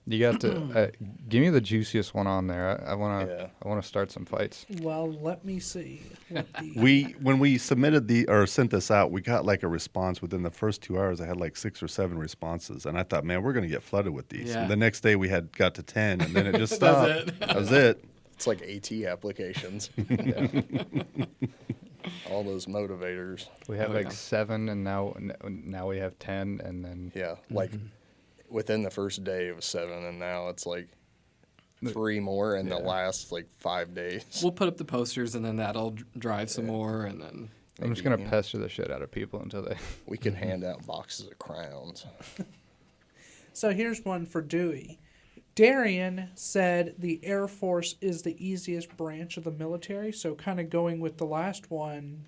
You got to give me the juiciest one on there. I wanna start some fights. Well, let me see. What the, When we submitted sent this out, we got like a response within the first 2 hours. I had like 6 or 7 responses, and I thought, man, we're gonna get flooded with these. Yeah. And the next day we got to 10, and then it just stopped. That was it. It's like AT applications. All those motivators. We had Oh, like yeah. 7, and now we have 10, and then Yeah, like within the first day it was 7, and now it's like 3 more in the last like 5 days. We'll put up the posters, and then that'll drive some more, and then I'm just gonna pester the shit out of people until they. We can hand out boxes of crowns. so here's one for Dewey. Darian said the Air Force is the easiest branch of the military, so kind of going with the last one,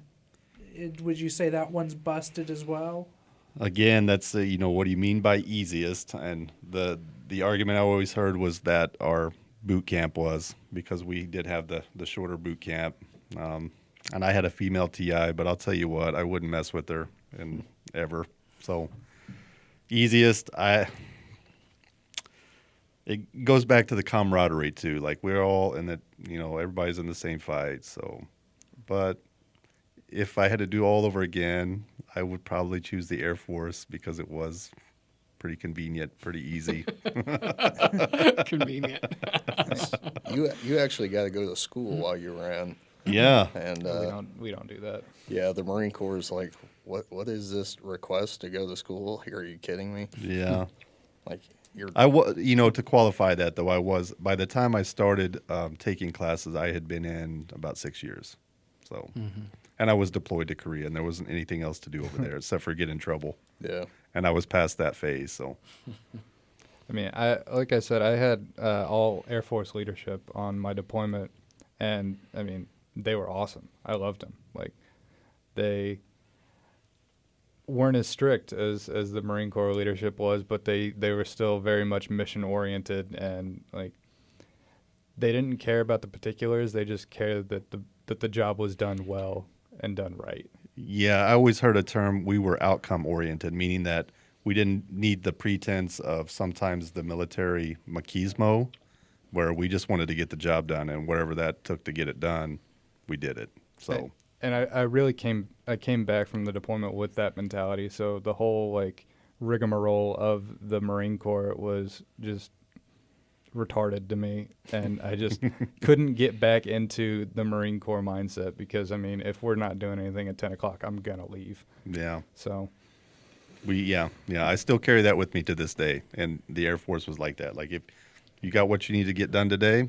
would you say that one's busted as well? Again, that's what do you mean by easiest? And the argument I always heard was that our boot camp was, because we did have the shorter boot camp, and I had a female TI, but I'll tell you what, I wouldn't mess with her ever. So easiest, it goes back to the camaraderie too. Like, we're all in it, everybody's in the same fight. So, but if I had to do all over again, I would probably choose the Air Force because it was pretty convenient, pretty easy. convenient. You actually got to go to school while you were in. Yeah. And we don't do that. yeah, the Marine Corps is like, what is this request to go to school? Are you kidding me? Yeah. Like, you're to qualify that though, by the time I started taking classes, I had been in about 6 years. So, and I was deployed to Korea, and there wasn't anything else to do over there except for get in trouble. yeah. And I was past that phase. So, I mean, like I said, I had all Air Force leadership on my deployment, and I mean, they were awesome. I loved them. Like, they weren't as strict as the Marine Corps leadership was, but they were still very much mission oriented, and like they didn't care about the particulars. They just cared that the job was done well and done right. Yeah, I always heard a term, we were outcome oriented, meaning that we didn't need the pretense of sometimes the military machismo, where we just wanted to get the job done, and whatever that took to get it done, we did it. So, and I really came back from the deployment with that mentality. So the whole like rigmarole of the Marine Corps was just retarded to me, and I just couldn't get back into the Marine Corps mindset, because I mean, if we're not doing anything at 10 o'clock, I'm gonna leave. yeah. So I still carry that with me to this day. And the Air Force was like that. Like, if you got what you need to get done today,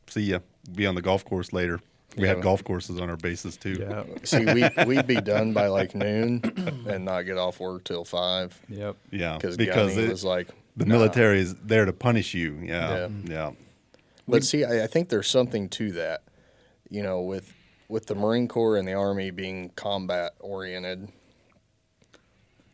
see ya. Be on the golf course later. We had golf courses on our bases too. yeah, See, we'd be done by like noon and not get off work till 5. yep. Yeah, Because because Gunny was like, the "Nah." military is there to punish you. Yeah, Yeah. yeah. But see, I think there's something to that. You know, with the Marine Corps and the Army being combat oriented,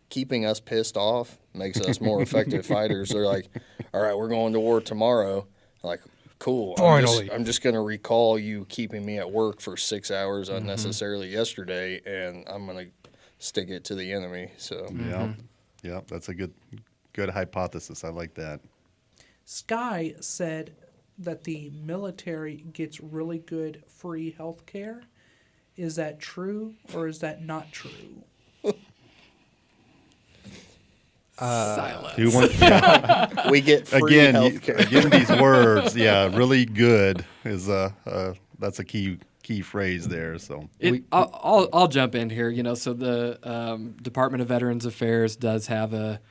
keeping us pissed off makes us more effective fighters. They're like, all right, we're going to war tomorrow. Like, cool. Finally. I'm just going to recall you keeping me at work for 6 hours unnecessarily yesterday, and I'm going to stick it to the enemy. So, Yeah. That's a good hypothesis. I like that. Sky said that the military gets really good free health care. Is that true or is that not true? Silence. Who wants, we get free again, health care. again, these words, really good is that's a key phrase there. So I'll jump in here. You know, so the Department of Veterans Affairs does have a,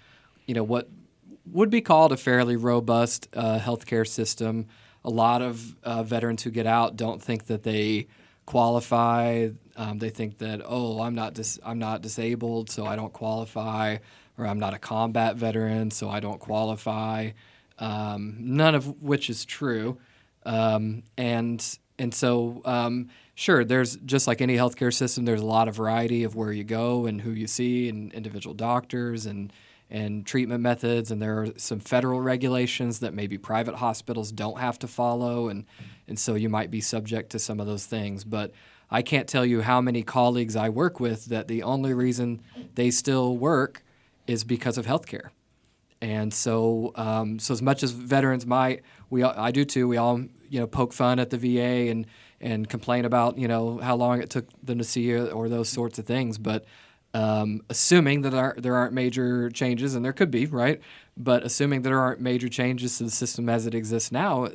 what would be called a fairly robust healthcare system. A lot of veterans who get out don't think that they qualify. They think that, I'm not disabled, so I don't qualify, or I'm not a combat veteran, so I don't qualify. None of which is true. And so, sure, there's just like any healthcare system, there's a lot of variety of where you go and who you see and individual doctors and treatment methods. And there are some federal regulations that maybe private hospitals don't have to follow. And so you might be subject to some of those things. But I can't tell you how many colleagues I work with that the only reason they still work is because of healthcare. And so, so as much as veterans I do too. We all, poke fun at the VA and complain about, how long it took them to see you or those sorts of things. But assuming that there aren't major changes, and there could be, right? But assuming there aren't major changes to the system as it exists now,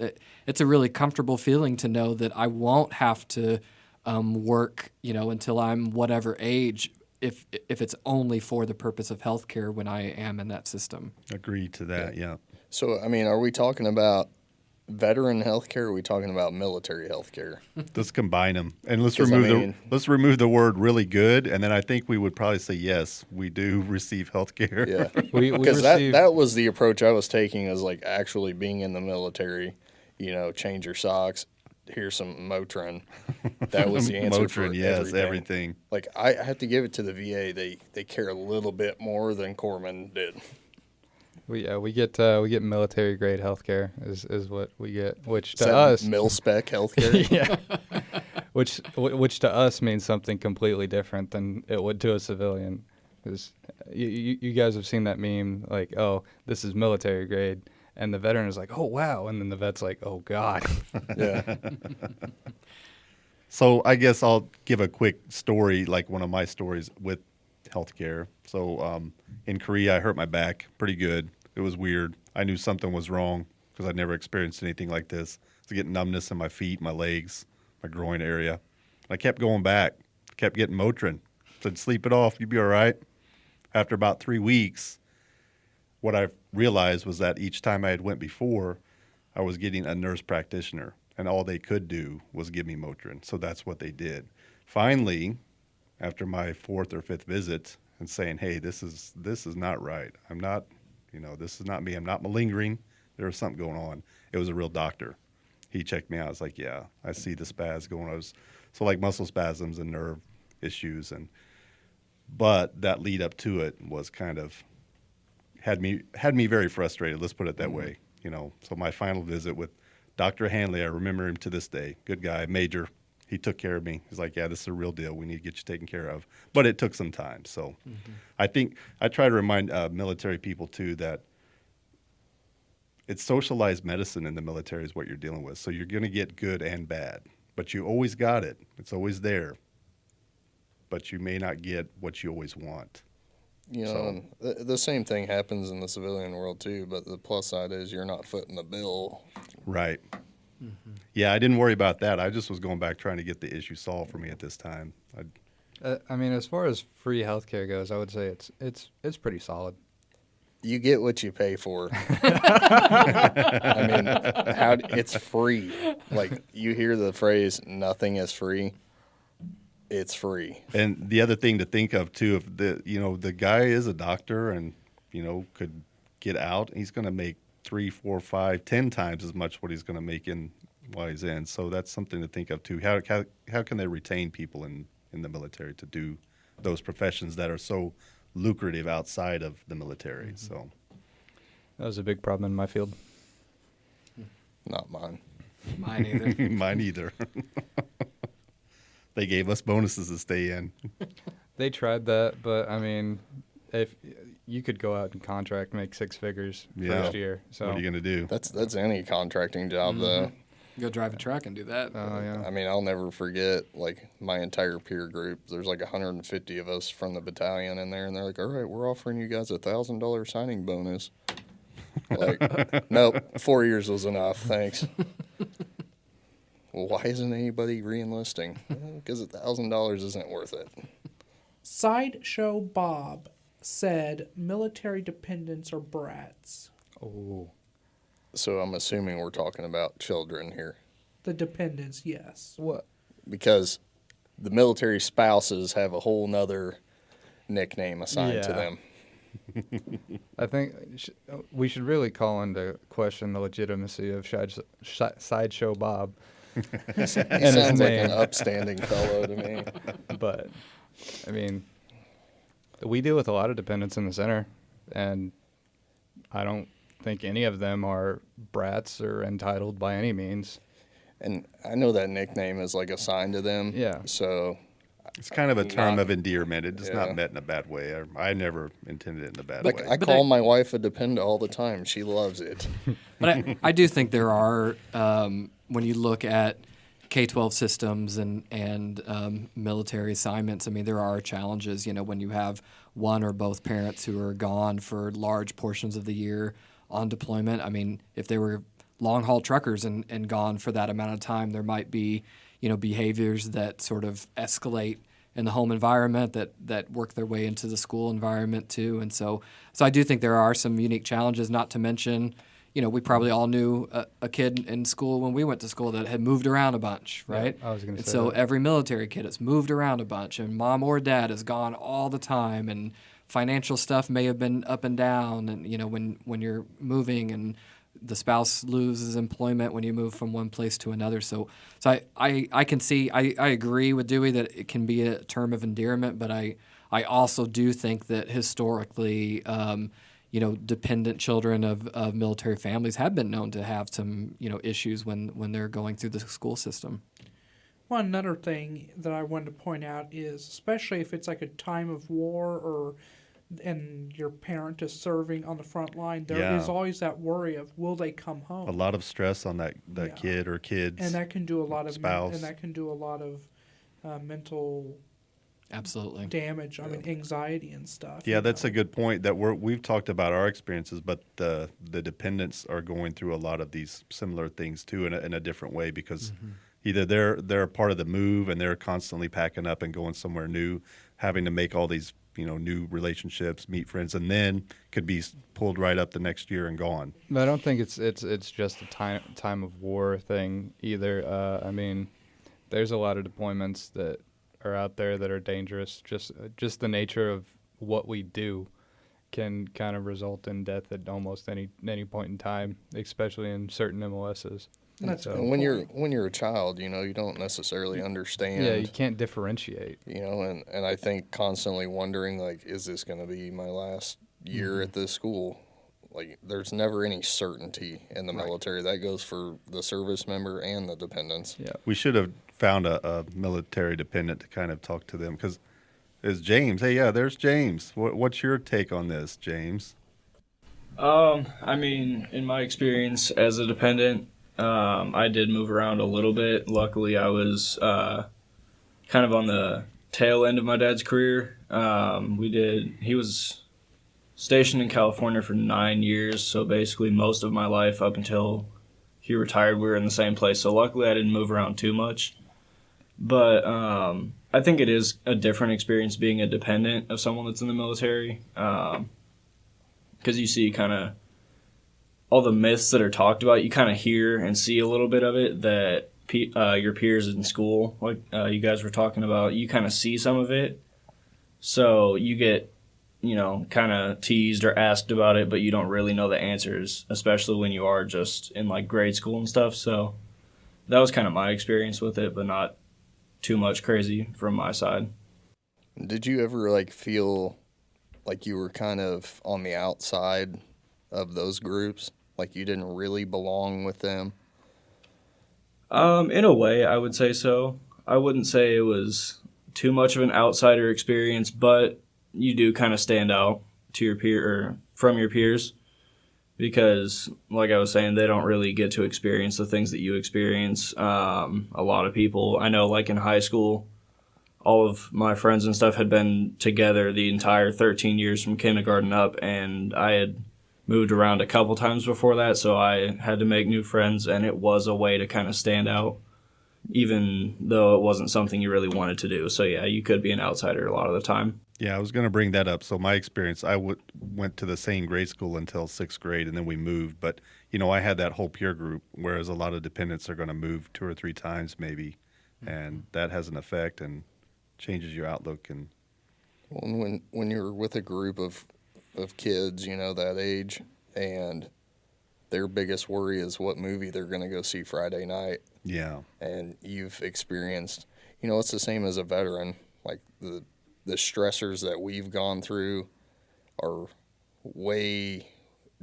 it's a really comfortable feeling to know that I won't have to work, until I'm whatever age, if it's only for the purpose of healthcare when I am in that system. agree to that. Yeah. So, I mean, are we talking about veteran health care, or are we talking about military health care? Let's combine them, and let's 'Cause, let's remove the word really good, and then I think we would probably say yes, we do receive health care. Yeah. We Because receive, that was the approach I was taking, as like actually being in the military, change your socks, here's some Motrin. That was the answer for Motrin, yes, everything. everything. Like, I have to give it to the VA. They care a little bit more than Corpsman did. we get military grade healthcare is what we get, which Is to that us mil-spec healthcare? yeah, which to us means something completely different than it would to a civilian. Because you guys have seen that meme, like, oh, this is military grade, and the veteran is like, oh wow, and then the vet's like, oh god. Yeah. So I guess I'll give a quick story, like one of my stories with healthcare. So in Korea, I hurt my back pretty good. It was weird. I knew something was wrong because I'd never experienced anything like this. I was getting numbness in my feet, my legs, my groin area. I kept going back, kept getting Motrin. Said, sleep it off, you'll be all right. After about 3 weeks, what I realized was that each time I had went before, I was getting a nurse practitioner, and all they could do was give me Motrin. So that's what they did. Finally, after my 4th or 5th visit, and saying, hey, this is not right. I'm not, this is not me. I'm not malingering. There was something going on. It was a real doctor. He checked me out. I was like, yeah, I see the spaz going on. So like muscle spasms and nerve issues. And But that lead up to it was kind of had me very frustrated. Let's put it that way. So my final visit with Dr. Hanley, I remember him to this day. Good guy, major. He took care of me. He's like, yeah, this is a real deal. We need to get you taken care of. But it took some time. So I think I try to remind military people, too, that it's socialized medicine in the military is what you're dealing with. So you're going to get good and bad. But you always got it. It's always there. But you may not get what you always want. And the same thing happens in the civilian world, too. But the plus side is you're not footing the bill. Right. Yeah, I didn't worry about that. I just was going back trying to get the issue solved for me at this time. I mean, as far as free healthcare goes, I would say it's pretty solid. You get what you pay for. I mean, it's free. Like, you hear the phrase, nothing is free. It's free. And the other thing to think of, too, if the guy is a doctor and, could get out, he's going to make 3, 4, 5, 10 times as much what he's going to make while he's in. So that's something to think of, too. How can they retain people in the military to do those professions that are so lucrative outside of the military? So that was a big problem in my field. Not mine. Mine either. Mine either. They gave us bonuses to stay in. They tried that, but I mean, if you could go out and contract, make 6 figures first year. So what are you going to do? That's any contracting job, though. Go drive a truck and do that. Oh, yeah. I mean, I'll never forget, like, my entire peer group. There's like 150 of us from the battalion in there, and they're like, all right, we're offering you guys $1,000 signing bonus. Like, nope, 4 years was enough, thanks. Well, why isn't anybody re-enlisting? Because $1,000 isn't worth it. Sideshow Bob said military dependents are brats. Oh. So I'm assuming we're talking about children here. The dependents, yes. What? Because the military spouses have a whole nother nickname assigned to them. I think we should really call into question the legitimacy of Sideshow Bob. He sounds like an upstanding fellow to me. But, I mean, we deal with a lot of dependents in the center, and I don't think any of them are brats or entitled by any means. And I know that nickname is like assigned to them. Yeah. So It's kind of a term of endearment. It's not meant in a bad way. I never intended it in a bad way. I call my wife a dependent all the time. She loves it. But I do think there are, when you look at K-12 systems and military assignments, I mean, there are challenges, when you have one or both parents who are gone for large portions of the year on deployment. I mean, if they were long-haul truckers and gone for that amount of time, there might be, behaviors that sort of escalate in the home environment that work their way into the school environment too. And so I do think there are some unique challenges, not to mention, we probably all knew a kid in school when we went to school that had moved around a bunch, right? Yeah, I was going to say so that. every military kid has moved around a bunch, and mom or dad is gone all the time, and financial stuff may have been up and down, and when you're moving, and the spouse loses employment when you move from one place to another. So I can see, I agree with Dewey that it can be a term of endearment, but I also do think that historically, dependent children of military families have been known to have some, issues when they're going through the school system. Well, another thing that I wanted to point out is, especially if it's like a time of war and your parent is serving on the front line, there is always that worry of, will they come home? A lot of stress on that kid or kids. And that can do a lot of spouse. mental Absolutely. damage. I mean, anxiety and stuff. Yeah, that's a good point. That we've talked about our experiences, but the dependents are going through a lot of these similar things too, in a different way, because either they're a part of the move and they're constantly packing up and going somewhere new, having to make all these new relationships, meet friends, and then could be pulled right up the next year and gone. But I don't think it's just a time of war thing either. I mean, there's a lot of deployments that are out there that are dangerous. Just the nature of what we do can kind of result in death at almost any point in time, especially in certain MOSs. That's So- a good And when point. you're a child, you know, you don't necessarily understand. Yeah, you can't differentiate. You know, and I think constantly wondering, like, is this going to be my last year at this school? Like, there's never any certainty in the military. That goes for the service member and the dependents. Yeah. We should have found a military dependent to kind of talk to them because is James. Hey, yeah, there's James. What's your take on this, James? I mean, in my experience as a dependent, I did move around a little bit. Luckily, I was kind of on the tail end of my dad's career. He was stationed in California for 9 years, so basically most of my life up until he retired, we were in the same place. So luckily, I didn't move around too much. But I think it is a different experience being a dependent of someone that's in the military. Because you see kind of all the myths that are talked about, you kind of hear and see a little bit of it that your peers in school, like you guys were talking about, you kind of see some of it. So you get, kind of teased or asked about it, but you don't really know the answers, especially when you are just in like grade school and stuff. So that was kind of my experience with it, but not too much crazy from my side. Did you ever, like, feel like you were kind of on the outside of those groups? Like you didn't really belong with them? In a way, I would say so. I wouldn't say it was too much of an outsider experience, but you do kind of stand out to your peer or from your peers because, like I was saying, they don't really get to experience the things that you experience. A lot of people I know, like in high school, all of my friends and stuff had been together the entire 13 years from kindergarten up, and I had moved around a couple times before that, so I had to make new friends, and it was a way to kind of stand out, even though it wasn't something you really wanted to do. So yeah, you could be an outsider a lot of the time. Yeah, I was going to bring that up. So my experience, went to the same grade school until 6th grade, and then we moved. But, I had that whole peer group, whereas a lot of dependents are going to move 2 or 3 times maybe, and that has an effect and changes your outlook. And Well, when you're with a group of kids, that age, and their biggest worry is what movie they're going to go see Friday night, yeah, and you've experienced, it's the same as a veteran. Like the stressors that we've gone through are way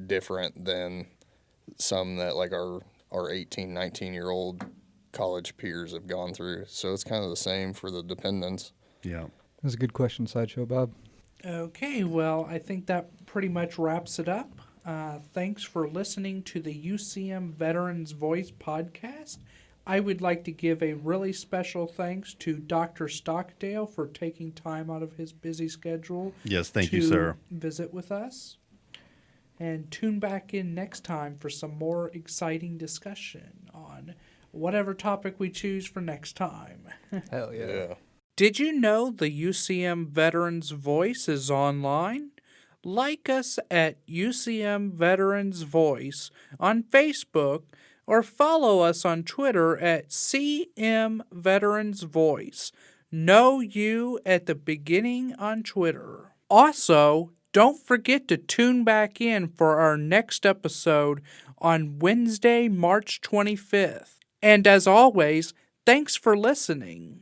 different than some that like our 18, 19-year-old college peers have gone through. So it's kind of the same for the dependents. yeah. That's a good question, Sideshow Bob. Okay, well, I think that pretty much wraps it up. Thanks for listening to the UCM Veterans Voice podcast. I would like to give a really special thanks to Dr. Stockdale for taking time out of his busy schedule. Yes, thank you, sir. Visit with us. And tune back in next time for some more exciting discussion on whatever topic we choose for next time. Hell yeah. Did you know the UCM Veterans Voice is online? Like us at UCM Veterans Voice on Facebook or follow us on Twitter at CM Veterans Voice. Know you at the beginning on Twitter. Also, don't forget to tune back in for our next episode on Wednesday, March 25th. And as always, thanks for listening.